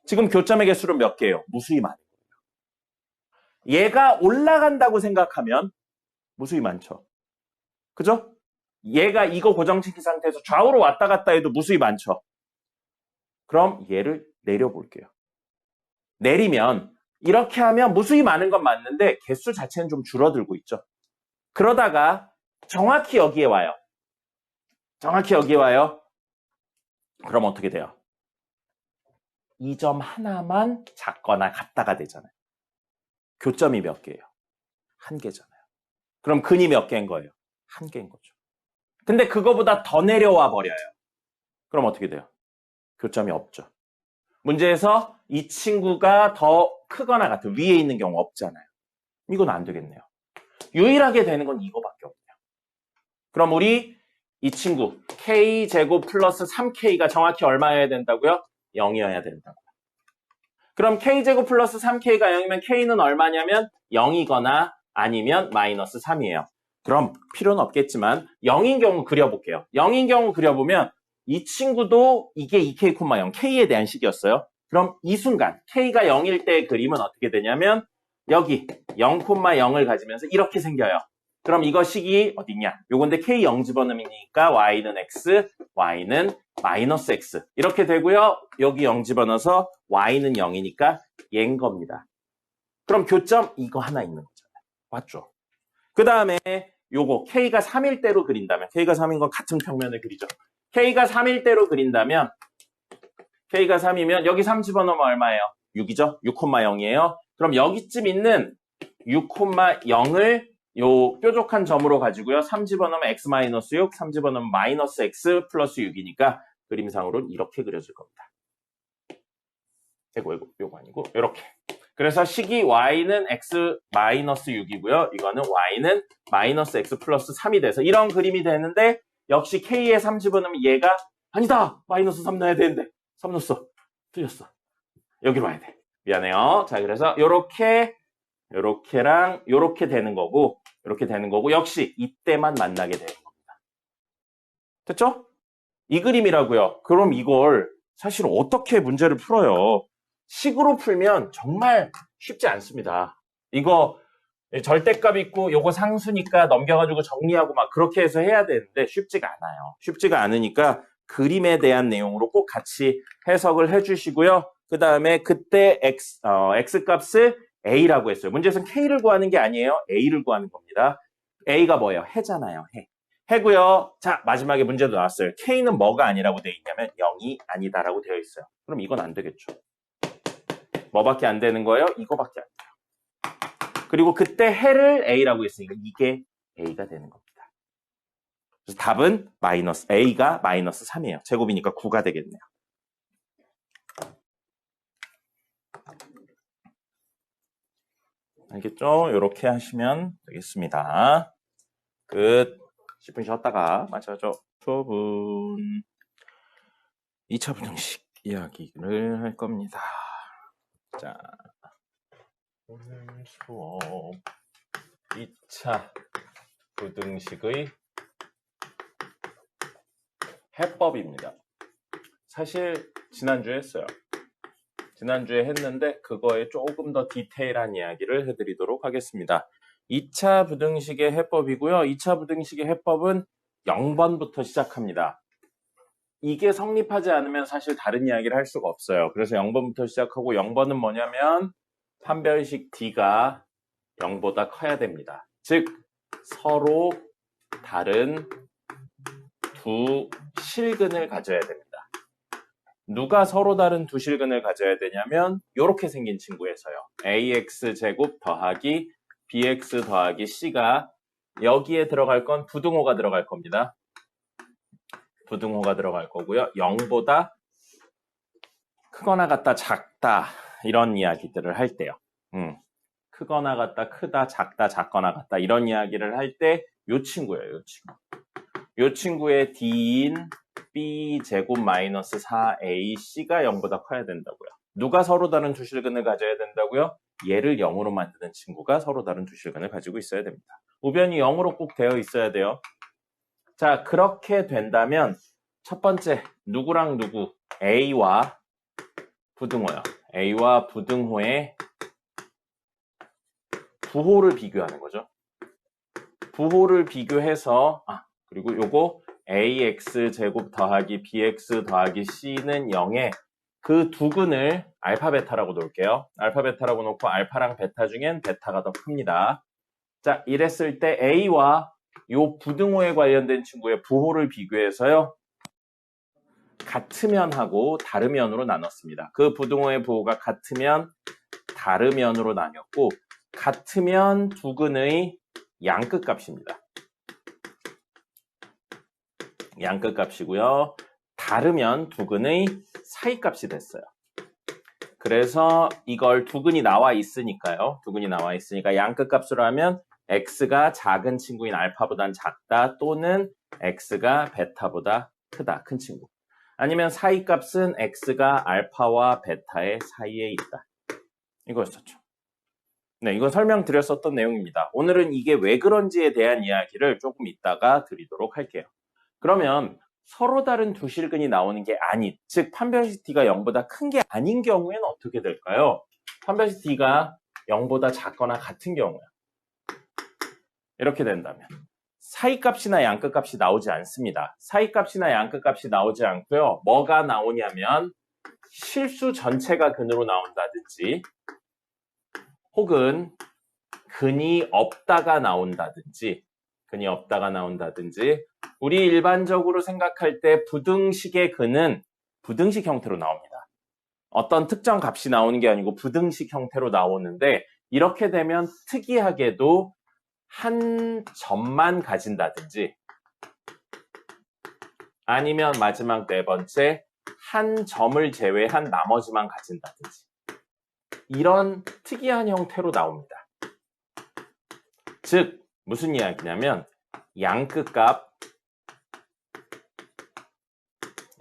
지금 교점의 개수는 몇 개예요? 무수히 많은 거예요. 얘가 올라간다고 생각하면 무수히 많죠. 그죠? 얘가 이거 고정시킨 상태에서 좌우로 왔다 갔다 해도 무수히 많죠. 그럼 얘를 내려볼게요. 내리면 이렇게 하면 무수히 많은 건 맞는데 개수 자체는 좀 줄어들고 있죠. 그러다가 정확히 여기에 와요. 그럼 어떻게 돼요? 이 점 하나만 작거나 같다가 되잖아요. 교점이 몇 개예요? 한 개잖아요. 그럼 근이 몇 개인 거예요? 한 개인 거죠. 근데 그거보다 더 내려와 버려요. 그럼 어떻게 돼요? 교점이 없죠. 문제에서 이 친구가 더 크거나 같은 위에 있는 경우 없잖아요. 이건 안 되겠네요. 유일하게 되는 건 이거밖에 없네요. 그럼 우리 이 친구 K제곱 플러스 3K가 정확히 얼마여야 된다고요? 0이어야 된다고요. 그럼 K제곱 플러스 3K가 0이면 K는 얼마냐면 0이거나 아니면 마이너스 3이에요. 그럼 필요는 없겠지만 0인 경우 그려볼게요. 0인 경우 그려보면 이 친구도 이게 2K,0 K에 대한 식이었어요. 그럼 이 순간 K가 0일 때의 그림은 어떻게 되냐면 여기 0,0을 가지면서 이렇게 생겨요. 그럼 이거 식이 어디냐? 요건데 K 0 집어넣으니까 Y는 X, Y는 마이너스 X 이렇게 되고요. 여기 0 집어넣어서 Y는 0이니까 얘인 겁니다. 그럼 교점 이거 하나 있는 거잖아요. 맞죠? 그 다음에 요거 K가 3일 대로 그린다면 K가 3인 건 같은 평면을 그리죠. K가 3일 대로 그린다면 K가 3이면 여기 3 집어넣으면 얼마예요? 6이죠? 6,0이에요. 그럼 여기쯤 있는 6,0을 요 뾰족한 점으로 가지고요. 3 집어넣으면 x-6, 3 집어넣으면 마이너스 x 플러스 6이니까 그림상으로는 이렇게 그려질 겁니다. 요거 아니고 이렇게. 그래서 식이 y는 x-6이고요. 이거는 y는 마이너스 x 플러스 3이 돼서 이런 그림이 되는데 역시 k에 3 집어넣으면 얘가 아니다! 마이너스 3 넣어야 되는데 3 넣었어. 틀렸어. 여기로 와야 돼. 미안해요. 자, 그래서 요렇게랑 요렇게 되는 거고 역시 이때만 만나게 되는 겁니다. 됐죠? 이 그림이라고요. 그럼 이걸 사실 어떻게 문제를 풀어요? 식으로 풀면 정말 쉽지 않습니다. 이거 절대값 있고 요거 상수니까 넘겨가지고 정리하고 막 그렇게 해서 해야 되는데 쉽지가 않아요. 쉽지가 않으니까 그림에 대한 내용으로 꼭 같이 해석을 해주시고요. 그 다음에 그때 x값을 a라고 했어요. 문제에서는 k를 구하는 게 아니에요. a를 구하는 겁니다. a가 뭐예요? 해잖아요. 해고요. 자, 마지막에 문제도 나왔어요. k는 뭐가 아니라고 되어 있냐면 0이 아니다라고 되어 있어요. 그럼 이건 안 되겠죠. 뭐밖에 안 되는 거예요? 이거밖에 안 돼요. 그리고 그때 해를 a라고 했으니까 이게 a가 되는 겁니다. 그래서 답은 a가 마이너스 3이에요. 제곱이니까 9가 되겠네요. 알겠죠? 이렇게 하시면 되겠습니다. 끝. 10분 쉬었다가 마쳐줘. 수업은 2차 부등식 이야기를 할 겁니다. 자, 오늘 수업 2차 부등식의 해법입니다. 사실 지난주에 했어요. 지난주에 했는데 그거에 조금 더 디테일한 이야기를 해드리도록 하겠습니다. 2차 부등식의 해법이고요. 2차 부등식의 해법은 0번부터 시작합니다. 이게 성립하지 않으면 사실 다른 이야기를 할 수가 없어요. 그래서 0번부터 시작하고 0번은 뭐냐면 판별식 D가 0보다 커야 됩니다. 즉 서로 다른 두 실근을 가져야 됩니다. 누가 서로 다른 두 실근을 가져야 되냐면 이렇게 생긴 친구에서요. ax제곱 더하기 bx 더하기 c가 여기에 들어갈 건 부등호가 들어갈 겁니다. 부등호가 들어갈 거고요. 0보다 크거나 같다, 작다 이런 이야기들을 할 때요. 크거나 같다, 크다, 작다, 작거나 같다 이런 이야기를 할 때 이 친구예요. 이 친구. 이 친구의 D인 B제곱 마이너스 4AC가 0보다 커야 된다고요. 누가 서로 다른 두 실근을 가져야 된다고요? 얘를 0으로 만드는 친구가 서로 다른 두 실근을 가지고 있어야 됩니다. 우변이 0으로 꼭 되어 있어야 돼요. 자, 그렇게 된다면 첫 번째, 누구랑 누구? A와 부등호요. A와 부등호의 부호를 비교하는 거죠. 부호를 비교해서 그리고 요거 ax제곱 더하기 bx 더하기 c는 0에 그 두 근을 알파 베타라고 놓을게요. 알파 베타라고 놓고 알파랑 베타 중엔 베타가 더 큽니다. 자, 이랬을 때 a와 요 부등호에 관련된 친구의 부호를 비교해서요. 같으면하고 다르면으로 나눴습니다. 그 부등호의 부호가 같으면 다르면으로 나뉘었고 같으면 두 근의 양끝 값입니다. 양끝 값이고요. 다르면 두 근의 사이 값이 됐어요. 그래서 이걸 두 근이 나와 있으니까요. 두 근이 나와 있으니까 양끝 값으로 하면 x가 작은 친구인 알파보단 작다 또는 x가 베타보다 크다. 큰 친구. 아니면 사이 값은 x가 알파와 베타의 사이에 있다. 이거였었죠. 네, 이건 설명드렸었던 내용입니다. 오늘은 이게 왜 그런지에 대한 이야기를 조금 이따가 드리도록 할게요. 그러면 서로 다른 두 실근이 나오는 게 아닌, 즉 판별식 D가 0보다 큰 게 아닌 경우에는 어떻게 될까요? 판별식 D가 0보다 작거나 같은 경우요. 이렇게 된다면 사이값이나 양끝값이 나오지 않습니다. 사이값이나 양끝값이 나오지 않고요. 뭐가 나오냐면 실수 전체가 근으로 나온다든지 혹은 근이 없다가 나온다든지 우리 일반적으로 생각할 때 부등식의 근은 부등식 형태로 나옵니다. 어떤 특정 값이 나오는 게 아니고 부등식 형태로 나오는데 이렇게 되면 특이하게도 한 점만 가진다든지 아니면 마지막 네 번째 한 점을 제외한 나머지만 가진다든지 이런 특이한 형태로 나옵니다. 즉 무슨 이야기냐면 양끝값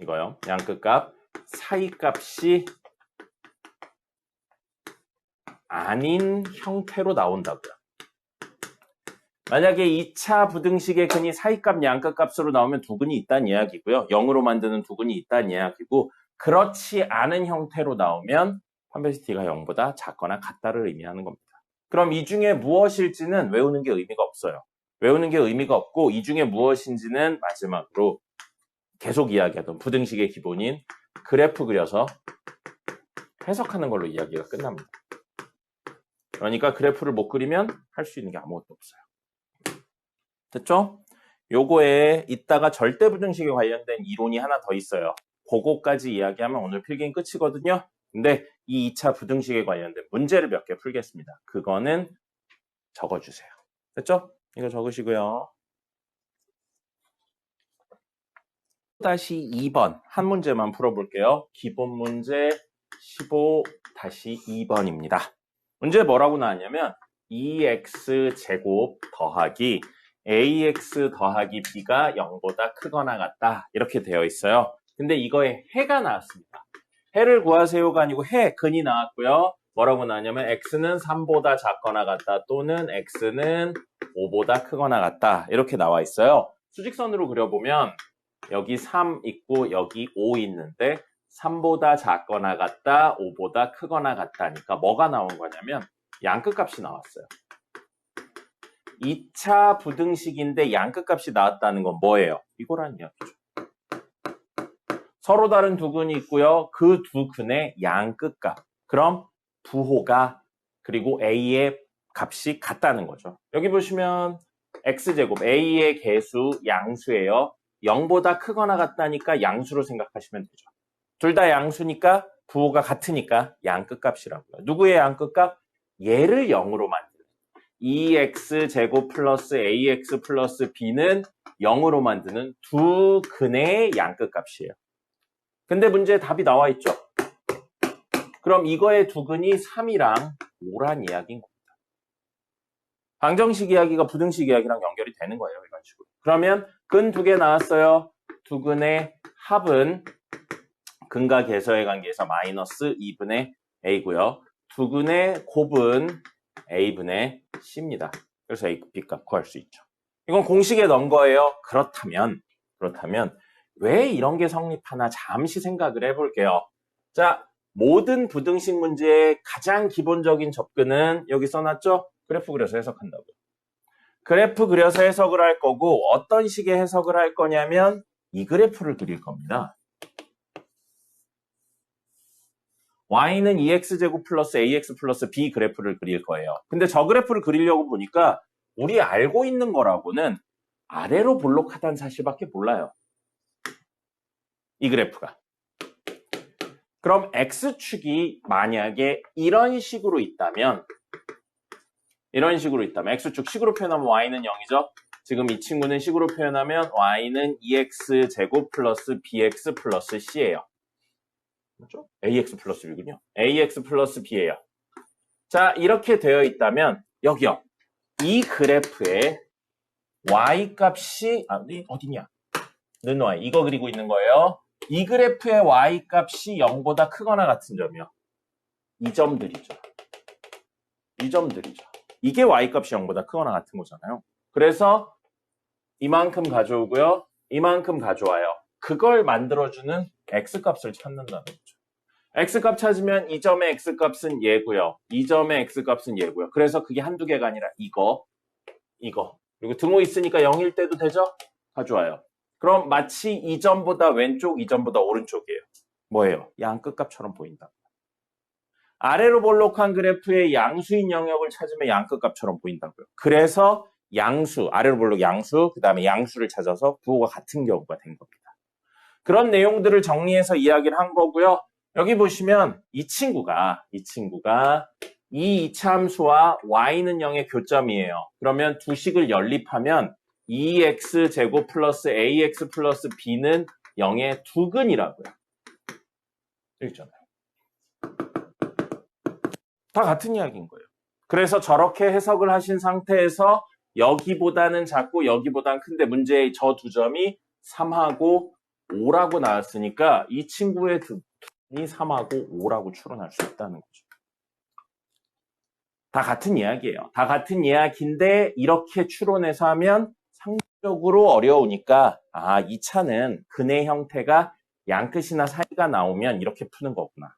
이거요. 양끝값 사이값이 아닌 형태로 나온다고요. 만약에 2차 부등식의 근이 사이값 양끝값으로 나오면 두 근이 있다는 이야기고요. 0으로 만드는 두 근이 있다는 이야기고 그렇지 않은 형태로 나오면 판별식 t가 0보다 작거나 같다를 의미하는 겁니다. 그럼 이 중에 무엇일지는 외우는 게 의미가 없어요. 외우는 게 의미가 없고 이 중에 무엇인지는 마지막으로 계속 이야기하던 부등식의 기본인 그래프 그려서 해석하는 걸로 이야기가 끝납니다. 그러니까 그래프를 못 그리면 할 수 있는 게 아무것도 없어요. 됐죠? 요거에 이따가 절대부등식에 관련된 이론이 하나 더 있어요. 그거까지 이야기하면 오늘 필기는 끝이거든요. 근데 이 2차 부등식에 관련된 문제를 몇 개 풀겠습니다. 그거는 적어주세요. 됐죠? 이거 적으시고요. 15-2번 한 문제만 풀어볼게요. 기본 문제 15-2번입니다. 문제 뭐라고 나왔냐면 2x제곱 더하기 ax 더하기 b가 0보다 크거나 같다 이렇게 되어 있어요. 근데 이거에 해가 나왔습니다. 해를 구하세요가 아니고 해, 근이 나왔고요. 뭐라고 나왔냐면 x는 3보다 작거나 같다 또는 x는 5보다 크거나 같다 이렇게 나와 있어요. 수직선으로 그려보면 여기 3 있고 여기 5 있는데 3보다 작거나 같다, 5보다 크거나 같다니까 뭐가 나온 거냐면 양끝값이 나왔어요. 2차 부등식인데 양끝값이 나왔다는 건 뭐예요? 이거란 이야기죠. 서로 다른 두 근이 있고요. 그 두 근의 양끝값. 그럼 부호가 그리고 a의 값이 같다는 거죠. 여기 보시면 x제곱 a의 개수 양수예요. 0보다 크거나 같다니까 양수로 생각하시면 되죠. 둘 다 양수니까 부호가 같으니까 양끝값이라고요. 누구의 양끝값? 얘를 0으로 만드는 2x제곱 플러스 ax 플러스 b는 0으로 만드는 두 근의 양끝값이에요. 근데 문제에 답이 나와 있죠? 그럼 이거의 두 근이 3이랑 5란 이야기인 겁니다. 방정식 이야기가 부등식 이야기랑 연결이 되는 거예요. 이런 식으로. 그러면 근 두 개 나왔어요. 두 근의 합은 근과 계서의 관계에서 마이너스 2분의 a고요. 두 근의 곱은 a분의 c입니다. 그래서 a, b값 구할 수 있죠. 이건 공식에 넣은 거예요. 그렇다면 왜 이런 게 성립하나 잠시 생각을 해볼게요. 자, 모든 부등식 문제의 가장 기본적인 접근은 여기 써놨죠? 그래프 그려서 해석한다고요. 그래프 그려서 해석을 할 거고 어떤 식의 해석을 할 거냐면 이 그래프를 그릴 겁니다. y는 2x제곱 플러스 ax 플러스 b 그래프를 그릴 거예요. 근데 저 그래프를 그리려고 보니까 우리 알고 있는 거라고는 아래로 볼록하다는 사실밖에 몰라요. 이 그래프가. 그럼 x축이 만약에 이런 식으로 있다면 x축 식으로 표현하면 y는 0이죠. 지금 이 친구는 식으로 표현하면 y는 2x제곱 플러스 bx 플러스 c예요. 맞죠? ax 플러스 b군요. ax 플러스 b예요. 자, 이렇게 되어 있다면 여기요. 이 그래프에 y값이 어디냐? 는 y. 이거 그리고 있는 거예요. 이 그래프의 y값이 0보다 크거나 같은 점이요. 이 점들이죠. 이게 y값이 0보다 크거나 같은 거잖아요. 그래서 이만큼 가져오고요. 이만큼 가져와요. 그걸 만들어주는 x값을 찾는다는 거죠. x값 찾으면 이 점의 x값은 얘고요. 이 점의 x값은 얘고요. 그래서 그게 한두 개가 아니라 이거. 그리고 등호 있으니까 0일 때도 되죠? 가져와요. 그럼 마치 이 점보다 왼쪽, 이 점보다 오른쪽이에요. 뭐예요? 양끝값처럼 보인다. 아래로 볼록한 그래프의 양수인 영역을 찾으면 양끝값처럼 보인다고요. 그래서 양수, 아래로 볼록 양수, 그 다음에 양수를 찾아서 부호가 같은 경우가 된 겁니다. 그런 내용들을 정리해서 이야기를 한 거고요. 여기 보시면 이 친구가 이 이차함수와 y는 0의 교점이에요. 그러면 두 식을 연립하면 2x제곱 플러스 ax 플러스 b는 0의 두근이라고요. 여기 있잖아요. 다 같은 이야기인 거예요. 그래서 저렇게 해석을 하신 상태에서 여기보다는 작고 여기보다는 큰데 문제의 저 두 점이 3하고 5라고 나왔으니까 이 친구의 이 3하고 5라고 추론할 수 있다는 거죠. 다 같은 이야기예요. 다 같은 이야기인데 이렇게 추론해서 하면 상대적으로 어려우니까 이 차는 근의 형태가 양끝이나 사이가 나오면 이렇게 푸는 거구나.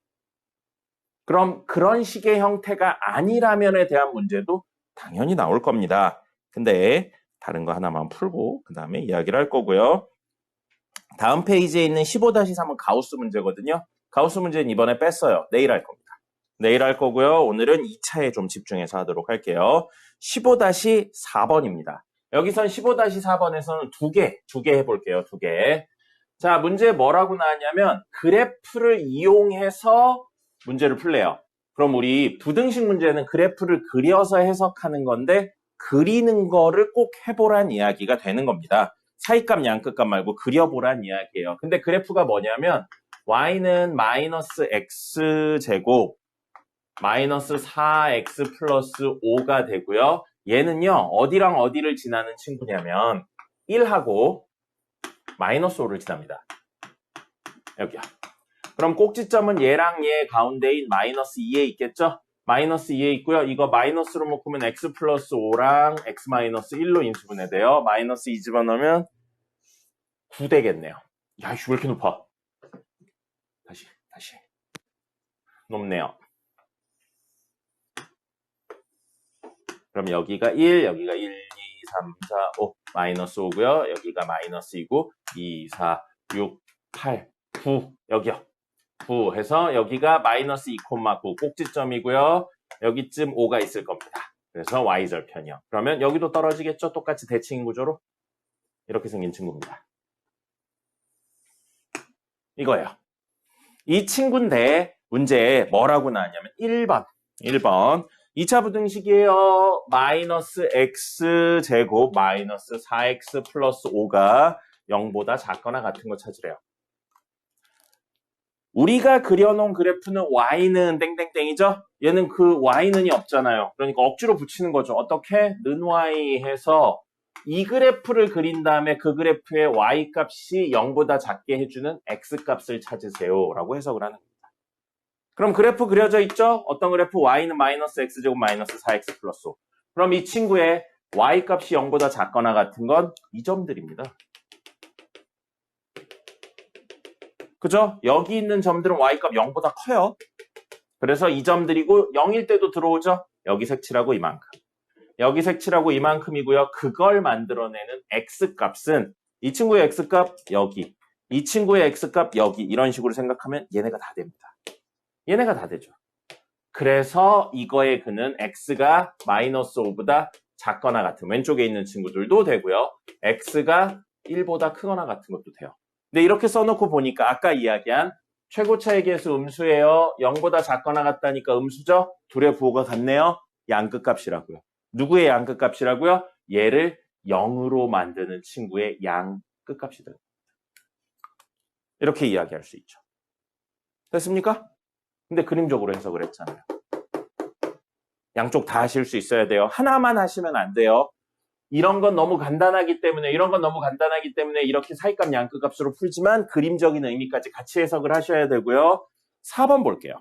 그럼 그런 식의 형태가 아니라면에 대한 문제도 당연히 나올 겁니다. 근데 다른 거 하나만 풀고 그 다음에 이야기를 할 거고요. 다음 페이지에 있는 15-3은 가우스 문제거든요. 가우스 문제는 이번에 뺐어요. 내일 할 겁니다. 내일 할 거고요. 오늘은 2차에 좀 집중해서 하도록 할게요. 15-4번입니다. 여기선 15-4번에서는 두 개 해볼게요. 두 개. 자, 문제 뭐라고 나왔냐면 그래프를 이용해서 문제를 풀래요. 그럼 우리 부등식 문제는 그래프를 그려서 해석하는 건데 그리는 거를 꼭 해보란 이야기가 되는 겁니다. 사이값, 양끝값 말고 그려보란 이야기예요. 근데 그래프가 뭐냐면 y는 마이너스 x제곱 마이너스 4x 플러스 5가 되고요. 얘는요. 어디랑 어디를 지나는 친구냐면 1하고 마이너스 5를 지납니다. 여기요. 그럼 꼭지점은 얘랑 얘 가운데인 마이너스 2에 있겠죠? 마이너스 2에 있고요. 이거 마이너스로 묶으면 x 플러스 5랑 x 마이너스 1로 인수분해돼요. 마이너스 2 집어넣으면 9 되겠네요. 야, 이씨 왜 이렇게 높아? 다시. 높네요. 그럼 여기가 1, 여기가 1, 2, 3, 4, 5, 마이너스 5고요. 여기가 마이너스 2고 2, 4, 6, 8, 9, 여기요. 9 해서 여기가 마이너스 2,9 꼭지점이고요. 여기쯤 5가 있을 겁니다. 그래서 y절편이요. 그러면 여기도 떨어지겠죠? 똑같이 대칭 구조로. 이렇게 생긴 친구입니다. 이거예요. 이 친구인데 문제에 뭐라고 나왔냐면 1번 2차 부등식이에요. 마이너스 x제곱 마이너스 4x 플러스 5가 0보다 작거나 같은 거 찾으래요. 우리가 그려놓은 그래프는 y는 땡땡땡이죠? 얘는 그 y는이 없잖아요. 그러니까 억지로 붙이는 거죠. 어떻게? 는 y 해서 이 그래프를 그린 다음에 그 그래프의 y값이 0보다 작게 해주는 x값을 찾으세요. 라고 해석을 하는 겁니다. 그럼 그래프 그려져 있죠? 어떤 그래프? y는 마이너스 x제곱 마이너스 4x 플러스 5. 그럼 이 친구의 y값이 0보다 작거나 같은 건 이 점들입니다. 그죠? 여기 있는 점들은 y값 0보다 커요. 그래서 이 점들이고 0일 때도 들어오죠? 여기 색칠하고 이만큼. 여기 색칠하고 이만큼이고요. 그걸 만들어내는 x값은 이 친구의 x값 여기, 이 친구의 x값 여기 이런 식으로 생각하면 얘네가 다 됩니다. 얘네가 다 되죠. 그래서 이거의 근은 x가 마이너스 5보다 작거나 같은 왼쪽에 있는 친구들도 되고요. x가 1보다 크거나 같은 것도 돼요. 근데 이렇게 써놓고 보니까 아까 이야기한 최고차의 계수 음수예요. 0보다 작거나 같다니까 음수죠? 둘의 부호가 같네요. 양끝값이라고요. 누구의 양끝값이라고요? 얘를 0으로 만드는 친구의 양끝값이 됩니다. 이렇게 이야기할 수 있죠. 됐습니까? 근데 그림적으로 해석을 했잖아요. 양쪽 다 하실 수 있어야 돼요. 하나만 하시면 안 돼요. 이런 건 너무 간단하기 때문에 이렇게 사이값 양끝값으로 풀지만 그림적인 의미까지 같이 해석을 하셔야 되고요. 4번 볼게요.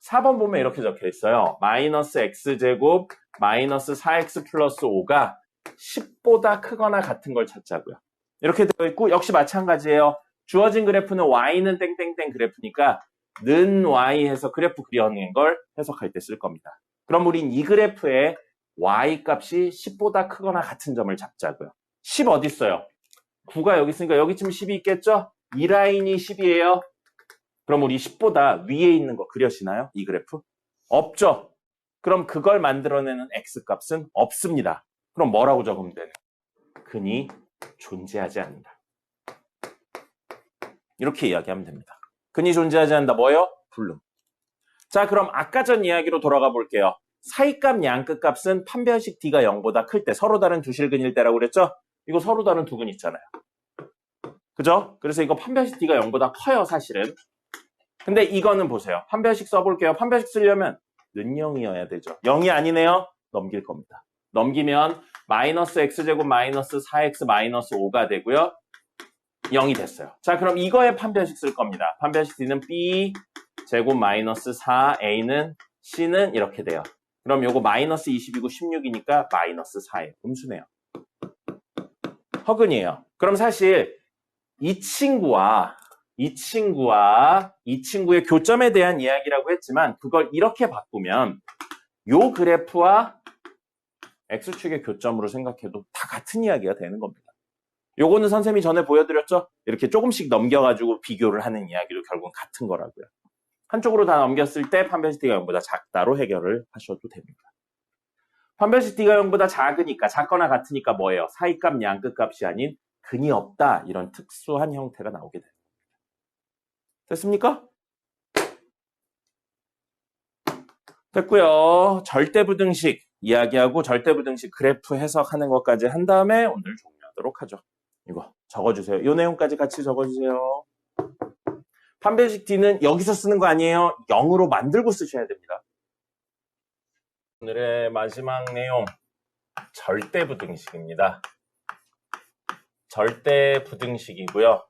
4번 보면 이렇게 적혀 있어요. 마이너스 x제곱 마이너스 4x 플러스 5가 10보다 크거나 같은 걸 찾자고요. 이렇게 되어 있고 역시 마찬가지예요. 주어진 그래프는 y는 땡땡땡 그래프니까 는 y 해서 그래프 그려낸 걸 해석할 때 쓸 겁니다. 그럼 우린 이 그래프의 y값이 10보다 크거나 같은 점을 잡자고요. 10 어디 있어요? 9가 여기 있으니까 여기쯤 10이 있겠죠? 이 라인이 10이에요. 그럼 우리 10보다 위에 있는 거 그려지나요? 이 그래프? 없죠? 그럼 그걸 만들어내는 x값은 없습니다. 그럼 뭐라고 적으면 되나요? 근이 존재하지 않는다. 이렇게 이야기하면 됩니다. 근이 존재하지 않는다. 뭐예요? 불능. 자, 그럼 아까 전 이야기로 돌아가 볼게요. 사이값 양끝값은 판별식 D가 0보다 클 때 서로 다른 두 실근일 때라고 그랬죠? 이거 서로 다른 두 근 있잖아요. 그죠? 그래서 이거 판별식 D가 0보다 커요, 사실은. 근데 이거는 보세요. 판별식 써볼게요. 판별식 쓰려면 는 0이어야 되죠. 0이 아니네요. 넘길 겁니다. 넘기면 마이너스 x제곱 마이너스 4x 마이너스 5가 되고요. 0이 됐어요. 자, 그럼 이거에 판별식 쓸 겁니다. 판별식 D는 B 제곱 마이너스 4A는 C는 이렇게 돼요. 그럼 요거 마이너스 20이고 16이니까 마이너스 4예요. 음수네요. 허근이에요. 그럼 사실 이 친구와 이 친구의 교점에 대한 이야기라고 했지만 그걸 이렇게 바꾸면 요 그래프와 X축의 교점으로 생각해도 다 같은 이야기가 되는 겁니다. 요거는 선생님이 전에 보여드렸죠? 이렇게 조금씩 넘겨가지고 비교를 하는 이야기도 결국은 같은 거라고요. 한쪽으로 다 넘겼을 때 판별식 D가 0보다 작다로 해결을 하셔도 됩니다. 판별식 D가 0보다 작으니까, 작거나 같으니까 뭐예요? 사이값, 양끝값이 아닌 근이 없다. 이런 특수한 형태가 나오게 됩니다. 됐습니까? 됐고요. 절대부등식 이야기하고 절대부등식 그래프 해석하는 것까지 한 다음에 오늘 종료하도록 하죠. 이거 적어주세요. 이 내용까지 같이 적어주세요. 판별식 D는 여기서 쓰는 거 아니에요. 0으로 만들고 쓰셔야 됩니다. 오늘의 마지막 내용 절대부등식입니다. 절대부등식이고요.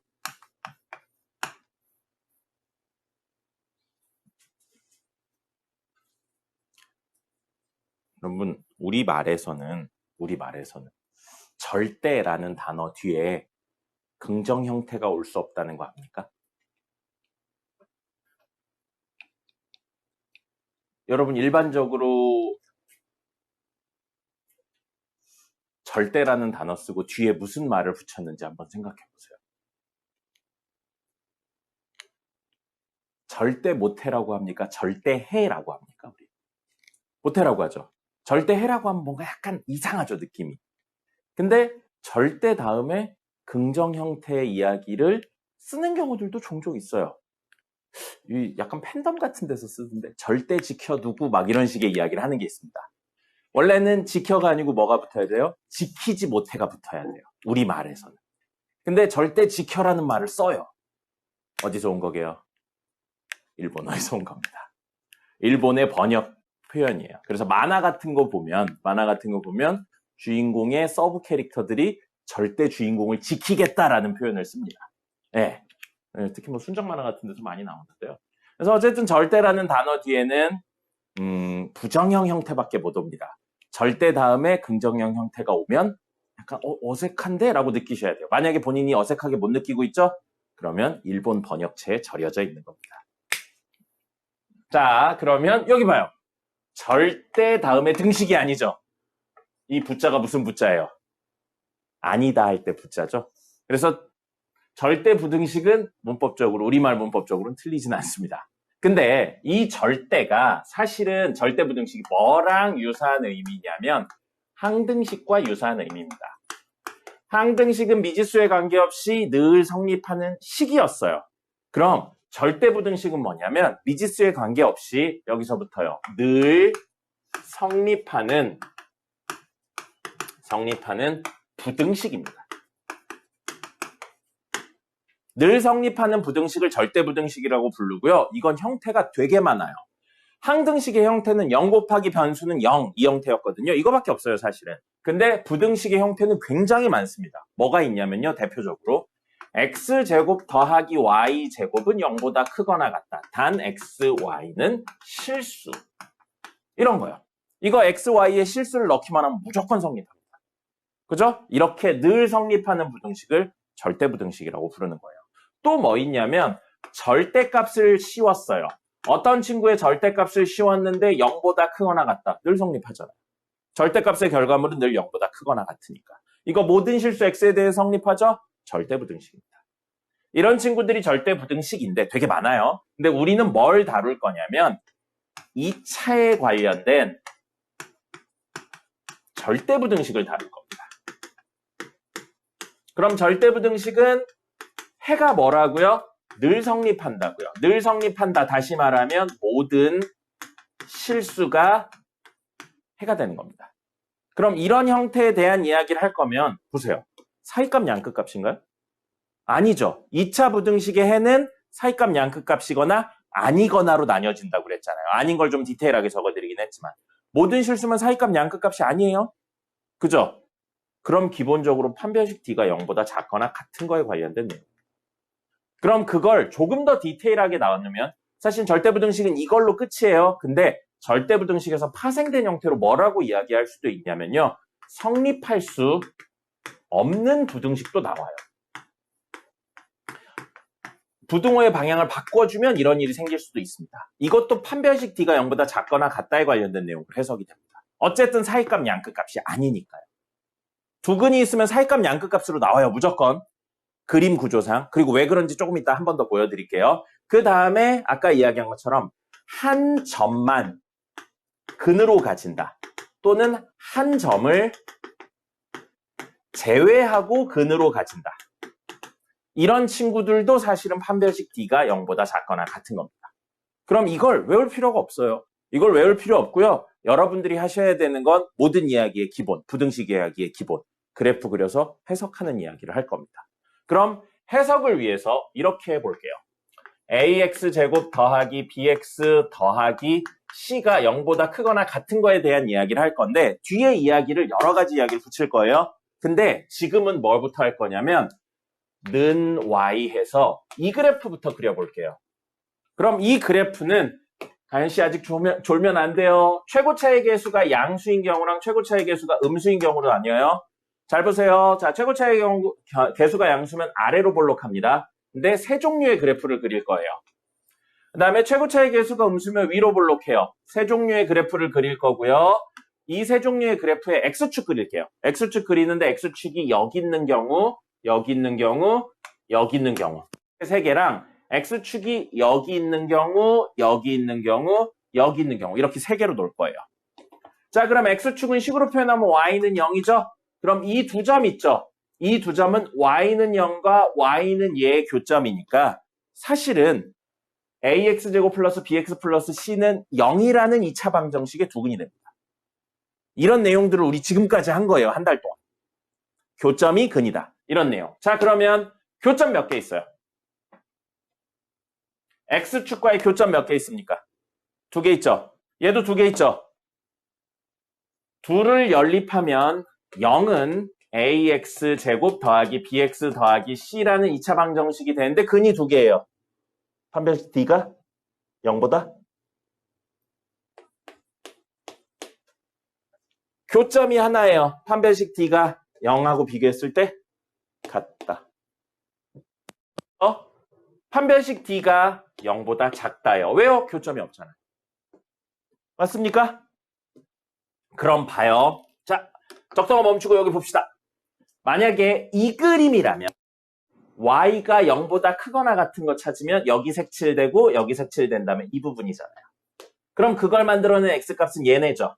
여러분, 우리말에서는 절대라는 단어 뒤에 긍정 형태가 올 수 없다는 거 압니까? 여러분, 일반적으로 절대라는 단어 쓰고 뒤에 무슨 말을 붙였는지 한번 생각해 보세요. 절대 못해라고 합니까? 절대해라고 합니까? 우리 못해라고 하죠. 절대해라고 하면 뭔가 약간 이상하죠, 느낌이. 근데 절대 다음에 긍정 형태의 이야기를 쓰는 경우들도 종종 있어요. 약간 팬덤 같은 데서 쓰던데 절대 지켜두고 막 이런 식의 이야기를 하는 게 있습니다. 원래는 지켜가 아니고 뭐가 붙어야 돼요? 지키지 못해가 붙어야 돼요. 우리말에서는. 근데 절대 지켜라는 말을 써요. 어디서 온 거게요? 일본어에서 온 겁니다. 일본의 번역 표현이에요. 그래서 만화 같은 거 보면 주인공의 서브 캐릭터들이 절대 주인공을 지키겠다라는 표현을 씁니다. 네. 특히 뭐 순정 만화 같은 데서 많이 나오는데요. 그래서 어쨌든 절대라는 단어 뒤에는 부정형 형태밖에 못 옵니다. 절대 다음에 긍정형 형태가 오면 약간 어색한데? 라고 느끼셔야 돼요. 만약에 본인이 어색하게 못 느끼고 있죠? 그러면 일본 번역체에 절여져 있는 겁니다. 자, 그러면 여기 봐요. 절대 다음에 등식이 아니죠. 이 부자가 무슨 부자예요? 아니다 할 때 부자죠. 그래서 절대 부등식은 문법적으로, 우리말 문법적으로는 틀리진 않습니다. 근데 이 절대가 사실은 절대 부등식이 뭐랑 유사한 의미냐면 항등식과 유사한 의미입니다. 항등식은 미지수에 관계없이 늘 성립하는 식이었어요. 그럼 절대 부등식은 뭐냐면 미지수에 관계없이 여기서부터요. 늘 성립하는 부등식입니다. 늘 성립하는 부등식을 절대 부등식이라고 부르고요. 이건 형태가 되게 많아요. 항등식의 형태는 0 곱하기 변수는 0 이 형태였거든요. 이거밖에 없어요, 사실은. 근데 부등식의 형태는 굉장히 많습니다. 뭐가 있냐면요, 대표적으로 x제곱 더하기 y제곱은 0보다 크거나 같다. 단 x, y는 실수. 이런 거요. 이거 x, y에 실수를 넣기만 하면 무조건 성립합니다. 그죠? 이렇게 늘 성립하는 부등식을 절대부등식이라고 부르는 거예요. 또 뭐 있냐면 절대값을 씌웠어요. 어떤 친구의 절대값을 씌웠는데 0보다 크거나 같다. 늘 성립하잖아요. 절대값의 결과물은 늘 0보다 크거나 같으니까. 이거 모든 실수 x에 대해 성립하죠? 절대부등식입니다. 이런 친구들이 절대부등식인데 되게 많아요. 근데 우리는 뭘 다룰 거냐면 2차에 관련된 절대부등식을 다룰 겁니다. 그럼 절대부등식은 해가 뭐라고요? 늘 성립한다고요. 늘 성립한다. 다시 말하면 모든 실수가 해가 되는 겁니다. 그럼 이런 형태에 대한 이야기를 할 거면 보세요. 사이값 양끝값인가요? 아니죠. 2차 부등식의 해는 사이값 양끝값이거나 아니거나로 나뉘어진다고 그랬잖아요. 아닌 걸 좀 디테일하게 적어드리긴 했지만 모든 실수면 사이값 양끝값이 아니에요. 그죠? 그럼 기본적으로 판별식 D가 0보다 작거나 같은 거에 관련된 내용. 그럼 그걸 조금 더 디테일하게 나누면 사실 절대부등식은 이걸로 끝이에요. 근데 절대부등식에서 파생된 형태로 뭐라고 이야기할 수도 있냐면요. 성립할 수 없는 부등식도 나와요. 부등호의 방향을 바꿔주면 이런 일이 생길 수도 있습니다. 이것도 판별식 D가 0보다 작거나 같다에 관련된 내용으로 해석이 됩니다. 어쨌든 사이값 양끝값이 아니니까요. 두근이 있으면 사이값 양끝값으로 나와요. 무조건. 그림 구조상. 그리고 왜 그런지 조금 이따 한 번 더 보여드릴게요. 그 다음에 아까 이야기한 것처럼 한 점만 근으로 가진다. 또는 한 점을 제외하고 근으로 가진다. 이런 친구들도 사실은 판별식 D가 0보다 작거나 같은 겁니다. 그럼 이걸 외울 필요가 없어요. 이걸 외울 필요 없고요. 여러분들이 하셔야 되는 건 모든 이야기의 기본, 부등식 이야기의 기본, 그래프 그려서 해석하는 이야기를 할 겁니다. 그럼 해석을 위해서 이렇게 해볼게요. AX제곱 더하기 BX 더하기 C가 0보다 크거나 같은 거에 대한 이야기를 할 건데 뒤에 이야기를 여러 가지 이야기를 붙일 거예요. 근데 지금은 뭘부터 할 거냐면 는 Y 해서 이 그래프부터 그려볼게요. 그럼 이 그래프는 가연씨 아직 졸면 안 돼요. 최고차의 개수가 양수인 경우랑 최고차의 개수가 음수인 경우로 나뉘어요. 잘 보세요. 자, 최고차의 경우 개수가 양수면 아래로 볼록합니다. 근데 세 종류의 그래프를 그릴 거예요. 그 다음에 최고차의 개수가 음수면 위로 볼록해요. 세 종류의 그래프를 그릴 거고요. 이 세 종류의 그래프에 X축 그릴게요. X축 그리는데 X축이 여기 있는 경우, 여기 있는 경우, 여기 있는 경우. 세 개랑 X축이 여기 있는 경우, 여기 있는 경우, 여기 있는 경우. 이렇게 세 개로 놓을 거예요. 자, 그럼 X축은 식으로 표현하면 Y는 0이죠? 그럼 이 두 점 있죠? 이 두 점은 Y는 0과 Y는 얘의 교점이니까 사실은 AX제곱 플러스 BX 플러스 C는 0이라는 2차 방정식의 두근이 됩니다. 이런 내용들을 우리 지금까지 한 거예요. 한 달 동안. 교점이 근이다. 이런 내용. 자, 그러면 교점 몇 개 있어요? X축과의 교점 몇 개 있습니까? 2개 있죠? 얘도 2개 있죠? 둘을 연립하면 0은 AX제곱 더하기 BX 더하기 C라는 2차 방정식이 되는데 근이 2개예요. 판별식 D가 0보다 교점이 하나예요. 판별식 D가 0하고 비교했을 때 같다. 판별식 D가 0보다 작다요. 왜요? 교점이 없잖아요. 맞습니까? 그럼 봐요. 자, 적당히 멈추고 여기 봅시다. 만약에 이 그림이라면 Y가 0보다 크거나 같은 거 찾으면 여기 색칠되고 여기 색칠된다면 이 부분이잖아요. 그럼 그걸 만들어낸 X값은 얘네죠.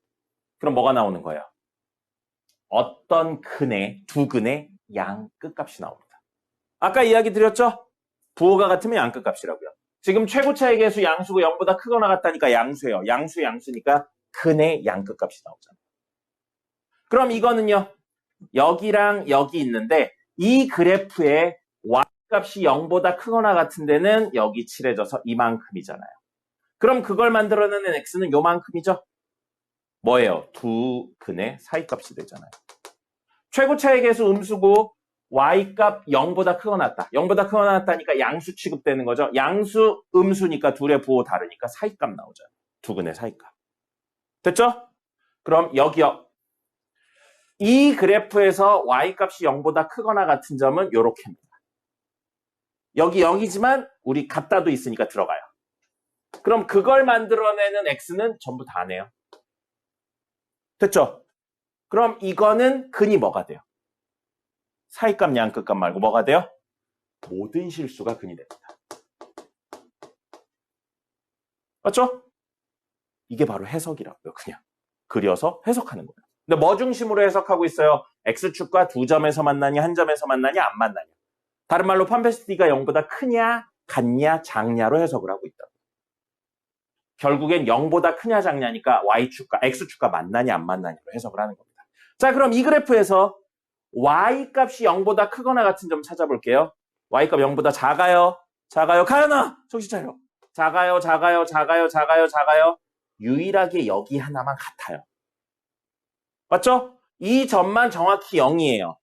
그럼 뭐가 나오는 거예요? 어떤 근의, 두 근의 양 끝값이 나옵니다. 아까 이야기 드렸죠? 부호가 같으면 양 끝값이라고요. 지금 최고차의 개수 양수고 0보다 크거나 같다니까 양수예요. 양수니까 근의 양 끝값이 나오잖아요. 그럼 이거는요. 여기랑 여기 있는데 이 그래프에 Y값이 0보다 크거나 같은 데는 여기 칠해져서 이만큼이잖아요. 그럼 그걸 만들어내는 X는 요만큼이죠? 뭐예요? 두 근의 사이값이 되잖아요. 최고차의 개수 음수고 Y값 0보다 크거나 같다. 0보다 크거나 같다니까 양수 취급되는 거죠. 양수 음수니까 둘의 부호 다르니까 사이값 나오잖아요. 두 근의 사이값. 됐죠? 그럼 여기요. 이 그래프에서 Y값이 0보다 크거나 같은 점은 요렇게입니다. 여기 0이지만 우리 같다도 있으니까 들어가요. 그럼 그걸 만들어내는 X는 전부 다네요. 됐죠? 그럼 이거는 근이 뭐가 돼요? 사이값, 양끝값 말고 뭐가 돼요? 모든 실수가 근이 됩니다. 맞죠? 이게 바로 해석이라고요. 그냥 그려서 해석하는 거예요. 근데 뭐 중심으로 해석하고 있어요? X축과 두 점에서 만나니 한 점에서 만나니 안 만나냐. 다른 말로 판별식 D가 0보다 크냐 같냐 작냐로 해석을 하고 있다. 결국엔 0보다 크냐 작냐니까 Y축과 X축과 만나냐 안 만나냐로 해석을 하는 겁니다. 자, 그럼 이 그래프에서 Y값이 0보다 크거나 같은 점 찾아볼게요. Y값 0보다 작아요. 작아요. 가연아! 정신 차려. 작아요, 작아요, 작아요, 작아요, 작아요. 유일하게 여기 하나만 같아요. 맞죠? 이 점만 정확히 0이에요.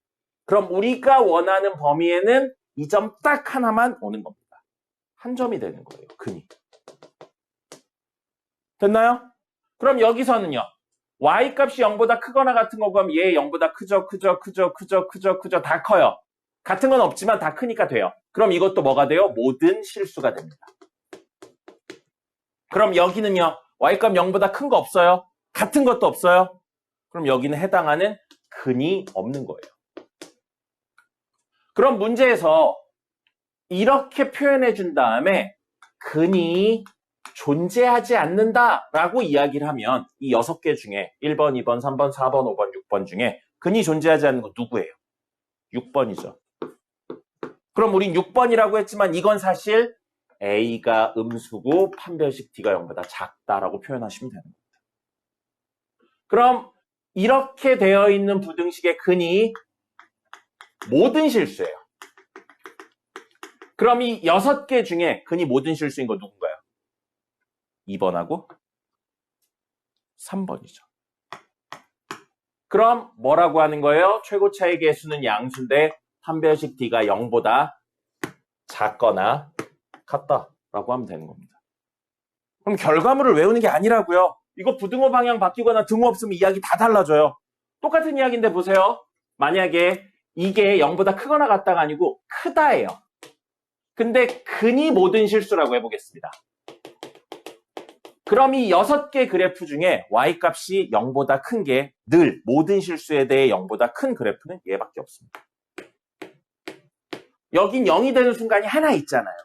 그럼 우리가 원하는 범위에는 이 점 딱 하나만 오는 겁니다. 한 점이 되는 거예요, 근이. 됐나요? 그럼 여기서는요. y값이 0보다 크거나 같은 거 그럼 얘 0보다 크죠, 크죠, 크죠, 크죠, 크죠, 크죠. 다 커요. 같은 건 없지만 다 크니까 돼요. 그럼 이것도 뭐가 돼요? 모든 실수가 됩니다. 그럼 여기는요. y값 0보다 큰 거 없어요? 같은 것도 없어요? 그럼 여기는 해당하는 근이 없는 거예요. 그럼 문제에서 이렇게 표현해 준 다음에 근이 존재하지 않는다라고 이야기를 하면 이 6개 중에 1번, 2번, 3번, 4번, 5번, 6번 중에 근이 존재하지 않는 건 누구예요? 6번이죠. 그럼 우린 6번이라고 했지만 이건 사실 A가 음수고 판별식 D가 0보다 작다라고 표현하시면 되는 겁니다. 그럼 이렇게 되어 있는 부등식의 근이 모든 실수예요. 그럼 이 6개 중에 근이 모든 실수인 거 누군가요? 2번하고 3번이죠. 그럼 뭐라고 하는 거예요? 최고 차이 계수는 양수인데 판별식 D가 0보다 작거나 같다라고 하면 되는 겁니다. 그럼 결과물을 외우는 게 아니라고요. 이거 부등호 방향 바뀌거나 등호 없으면 이야기 다 달라져요. 똑같은 이야기인데 보세요. 만약에 이게 0보다 크거나 같다가 아니고 크다예요. 근데 근이 모든 실수라고 해보겠습니다. 그럼 이 6개 그래프 중에 y값이 0보다 큰 게 늘 모든 실수에 대해 0보다 큰 그래프는 얘밖에 없습니다. 여긴 0이 되는 순간이 하나 있잖아요.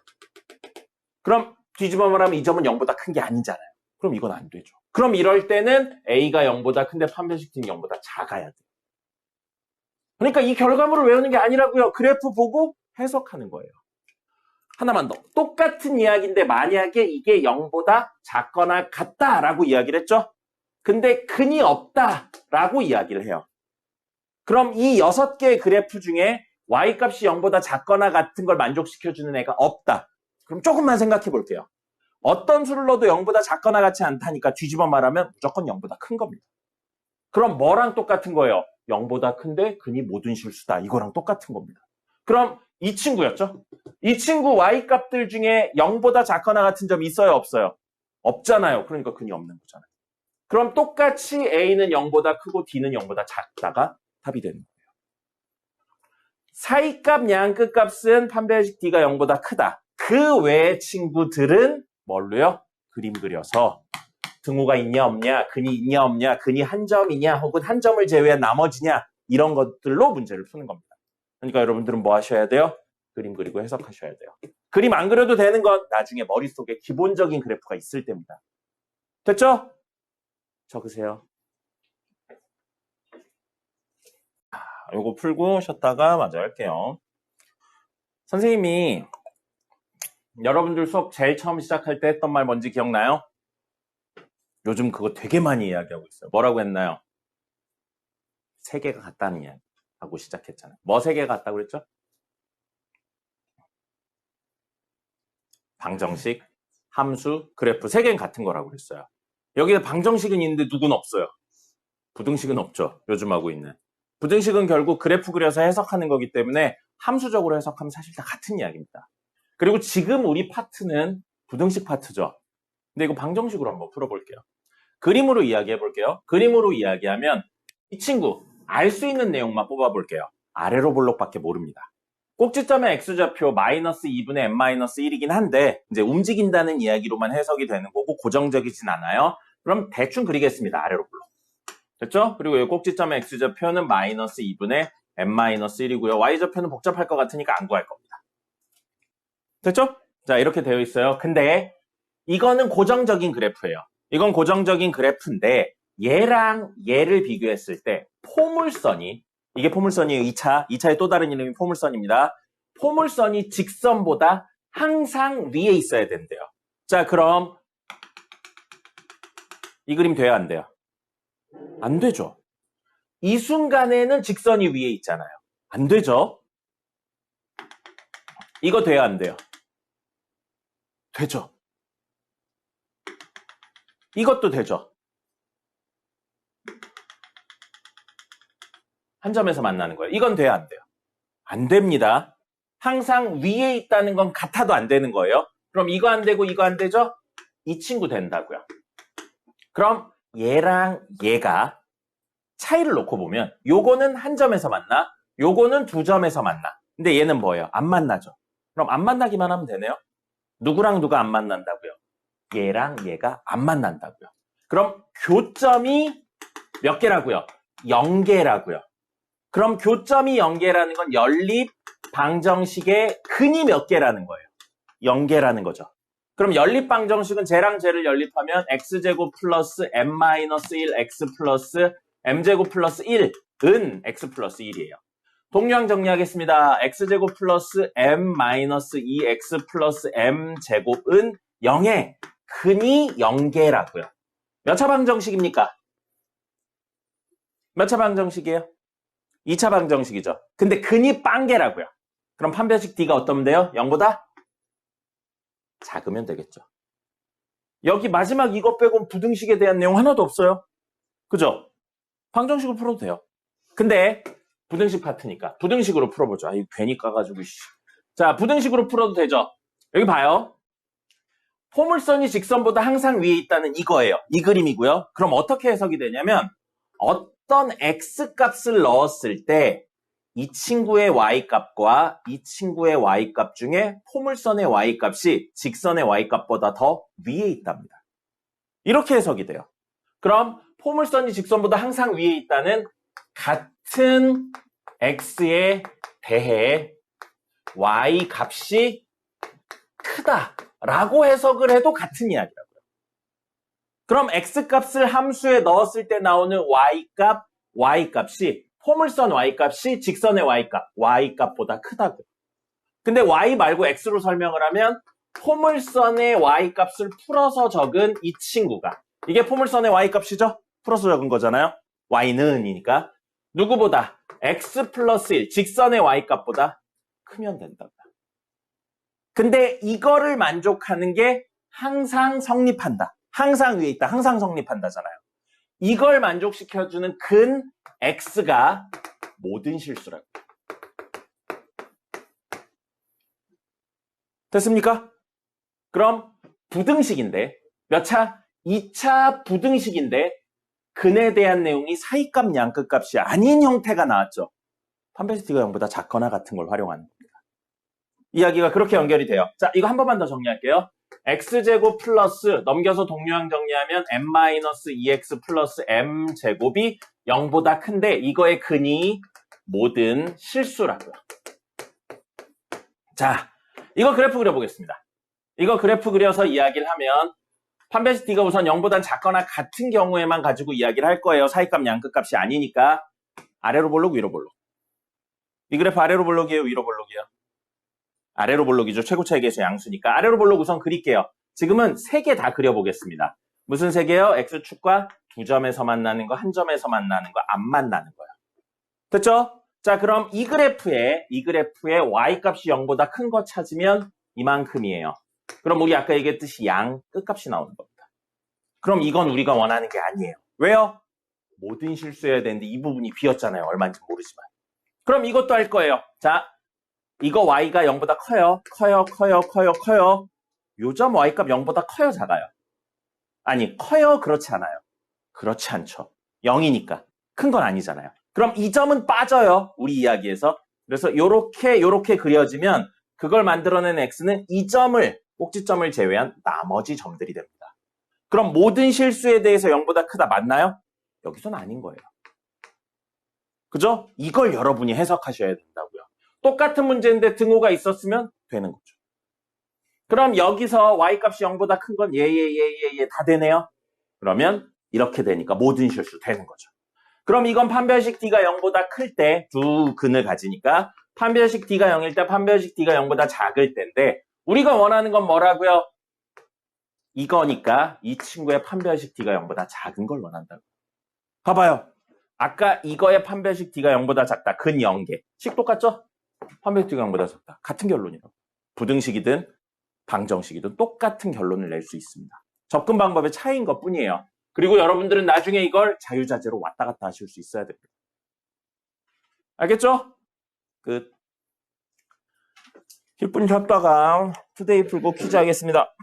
그럼 뒤집어 말하면 이 점은 0보다 큰 게 아니잖아요. 그럼 이건 안 되죠. 그럼 이럴 때는 A가 0보다 큰데 판별식 D는 0보다 작아야 돼요. 그러니까 이 결과물을 외우는 게 아니라고요. 그래프 보고 해석하는 거예요. 하나만 더. 똑같은 이야기인데 만약에 이게 0보다 작거나 같다라고 이야기를 했죠. 근데 근이 없다라고 이야기를 해요. 그럼 이 6개의 그래프 중에 y값이 0보다 작거나 같은 걸 만족시켜주는 애가 없다. 그럼 조금만 생각해 볼게요. 어떤 수를 넣어도 0보다 작거나 같지 않다니까 뒤집어 말하면 무조건 0보다 큰 겁니다. 그럼 뭐랑 똑같은 거예요? 0보다 큰데 근이 모든 실수다. 이거랑 똑같은 겁니다. 그럼 이 친구였죠? 이 친구 y값들 중에 0보다 작거나 같은 점이 있어요? 없어요? 없잖아요. 그러니까 근이 없는 거잖아요. 그럼 똑같이 A는 0보다 크고 D는 0보다 작다가 답이 되는 거예요. 사이값, 양끝값은 판별식 D가 0보다 크다. 그 외의 친구들은 뭘로요? 그림 그려서 등호가 있냐 없냐, 근이 있냐 없냐, 근이 한 점이냐 혹은 한 점을 제외한 나머지냐 이런 것들로 문제를 푸는 겁니다. 그러니까 여러분들은 뭐 하셔야 돼요? 그림 그리고 해석하셔야 돼요. 그림 안 그려도 되는 건 나중에 머릿속에 기본적인 그래프가 있을 때입니다. 됐죠? 적으세요. 요거 풀고 쉬었다가 마저 할게요. 선생님이 여러분들 수업 제일 처음 시작할 때 했던 말 뭔지 기억나요? 요즘 그거 되게 많이 이야기하고 있어요. 뭐라고 했나요? 세계가 같다는 이야기 하고 시작했잖아요. 뭐 세계가 같다고 그랬죠? 방정식, 함수, 그래프 세 개는 같은 거라고 그랬어요. 여기에 방정식은 있는데 누구는 없어요. 부등식은 없죠. 요즘 하고 있는. 부등식은 결국 그래프 그려서 해석하는 거기 때문에 함수적으로 해석하면 사실 다 같은 이야기입니다. 그리고 지금 우리 파트는 부등식 파트죠. 근데 이거 방정식으로 한번 풀어볼게요. 그림으로 이야기해 볼게요. 그림으로 이야기하면 이 친구 알 수 있는 내용만 뽑아볼게요. 아래로 볼록밖에 모릅니다. 꼭지점의 x좌표 마이너스 2분의 n-1이긴 한데 이제 움직인다는 이야기로만 해석이 되는 거고 고정적이진 않아요. 그럼 대충 그리겠습니다. 아래로 볼록. 됐죠? 그리고 이 꼭지점의 x좌표는 마이너스 2분의 n-1이고요. y좌표는 복잡할 것 같으니까 안 구할 겁니다. 됐죠? 자, 이렇게 되어 있어요. 근데 이거는 고정적인 그래프예요. 이건 고정적인 그래프인데 얘랑 얘를 비교했을 때 포물선이 이게 포물선이에요. 2차의 또 다른 이름이 포물선입니다. 포물선이 직선보다 항상 위에 있어야 된대요. 자, 그럼 이 그림 돼야 안 돼요? 안 되죠. 이 순간에는 직선이 위에 있잖아요. 안 되죠? 이거 돼야 안 돼요? 되죠. 이것도 되죠. 한 점에서 만나는 거예요. 이건 돼야 안 돼요? 안 됩니다. 항상 위에 있다는 건 같아도 안 되는 거예요. 그럼 이거 안 되고 이거 안 되죠? 이 친구 된다고요. 그럼 얘랑 얘가 차이를 놓고 보면 요거는 한 점에서 만나, 요거는 두 점에서 만나. 근데 얘는 뭐예요? 안 만나죠. 그럼 안 만나기만 하면 되네요. 누구랑 누가 안 만난다고요? 얘랑 얘가 안 만난다고요. 그럼 교점이 몇 개라고요? 0개라고요. 그럼 교점이 0개라는 건 연립 방정식의 근이 몇 개라는 거예요? 0개라는 거죠. 그럼 연립 방정식은 쟤랑 쟤를 연립하면 x제곱 플러스 m-1 x 플러스 m제곱 플러스 1은 x 플러스 1이에요. 동류항 정리하겠습니다. x제곱 플러스 m-2x 플러스 m제곱은 0의 근이 0개라고요. 몇 차 방정식입니까? 몇 차 방정식이에요? 2차 방정식이죠. 근데 근이 빵개라고요. 그럼 판별식 D가 어떠면 돼요? 0보다 작으면 되겠죠. 여기 마지막 이것 빼고는 부등식에 대한 내용 하나도 없어요. 그죠? 방정식으로 풀어도 돼요. 근데 부등식 파트니까 부등식으로 풀어보죠. 아, 이거 괜히 까가지고. 자, 부등식으로 풀어도 되죠. 여기 봐요. 포물선이 직선보다 항상 위에 있다는 이거예요. 이 그림이고요. 그럼 어떻게 해석이 되냐면 어떤 x값을 넣었을 때 이 친구의 y값과 이 친구의 y값 중에 포물선의 y값이 직선의 y값보다 더 위에 있답니다. 이렇게 해석이 돼요. 그럼 포물선이 직선보다 항상 위에 있다는 같은 x에 대해 y값이 크다라고 해석을 해도 같은 이야기라고요. 그럼 x값을 함수에 넣었을 때 나오는 y값이 포물선 y값이 직선의 y값보다 크다고요. 근데 y 말고 x로 설명을 하면 포물선의 y값을 풀어서 적은 이 친구가 이게 포물선의 y값이죠? 풀어서 적은 거잖아요. y는이니까 누구보다 x 플러스 1 직선의 y값보다 크면 된다. 근데 이거를 만족하는 게 항상 성립한다. 항상 위에 있다. 항상 성립한다잖아요. 이걸 만족시켜주는 근 x가 모든 실수라고. 됐습니까? 그럼 부등식인데 몇 차? 2차 부등식인데 근에 대한 내용이 사이값 양끝값이 아닌 형태가 나왔죠. 판별식 D가 0보다 작거나 같은 걸 활용하는 겁니다. 이야기가 그렇게 연결이 돼요. 자, 이거 한 번만 더 정리할게요. x제곱 플러스 넘겨서 동류항 정리하면 m-2x 플러스 m제곱이 0보다 큰데 이거의 근이 모든 실수라고요. 자, 이거 그래프 그려보겠습니다. 이거 그래프 그려서 이야기를 하면 판별식 D가 우선 0보단 작거나 같은 경우에만 가지고 이야기를 할 거예요. 사이값 양끝값이 아니니까. 아래로 볼록 위로 볼록. 이 그래프 아래로 볼록이에요, 위로 볼록이에요? 아래로 볼록이죠. 최고차의 계수 양수니까. 아래로 볼록 우선 그릴게요. 지금은 3개 다 그려보겠습니다. 무슨 3개요? X축과 두 점에서 만나는 거, 한 점에서 만나는 거, 안 만나는 거요. 됐죠? 자, 그럼 이 그래프에 Y값이 0보다 큰 거 찾으면 이만큼이에요. 그럼 우리 아까 얘기했듯이 양 끝값이 나오는 겁니다. 그럼 이건 우리가 원하는 게 아니에요. 왜요? 모든 실수해야 되는데 이 부분이 비었잖아요. 얼마인지 모르지만. 그럼 이것도 할 거예요. 자, 이거 y가 0보다 커요. 커요. 요점 y값 0보다 커요, 작아요? 아니, 커요, 그렇지 않아요? 그렇지 않죠. 0이니까. 큰 건 아니잖아요. 그럼 이 점은 빠져요. 우리 이야기에서. 그래서 요렇게 그려지면 그걸 만들어낸 x는 이 점을, 꼭지점을 제외한 나머지 점들이 됩니다. 그럼 모든 실수에 대해서 0보다 크다 맞나요? 여기서는 아닌 거예요. 그죠? 이걸 여러분이 해석하셔야 된다고요. 똑같은 문제인데 등호가 있었으면 되는 거죠. 그럼 여기서 y값이 0보다 큰 건 다 되네요. 그러면 이렇게 되니까 모든 실수 되는 거죠. 그럼 이건 판별식 D가 0보다 클 때 두 근을 가지니까 판별식 D가 0일 때 판별식 D가 0보다 작을 때인데 우리가 원하는 건 뭐라고요? 이거니까 이 친구의 판별식 D가 0보다 작은 걸 원한다고. 봐봐요. 아까 이거의 판별식 D가 0보다 작다. 근 0개. 식 똑같죠? 판별식 D가 0보다 작다. 같은 결론이라고. 부등식이든 방정식이든 똑같은 결론을 낼 수 있습니다. 접근 방법의 차이인 것 뿐이에요. 그리고 여러분들은 나중에 이걸 자유자재로 왔다 갔다 하실 수 있어야 됩니다. 알겠죠? 끝. 10분 쉬었다가 투데이 풀고 퀴즈 하겠습니다.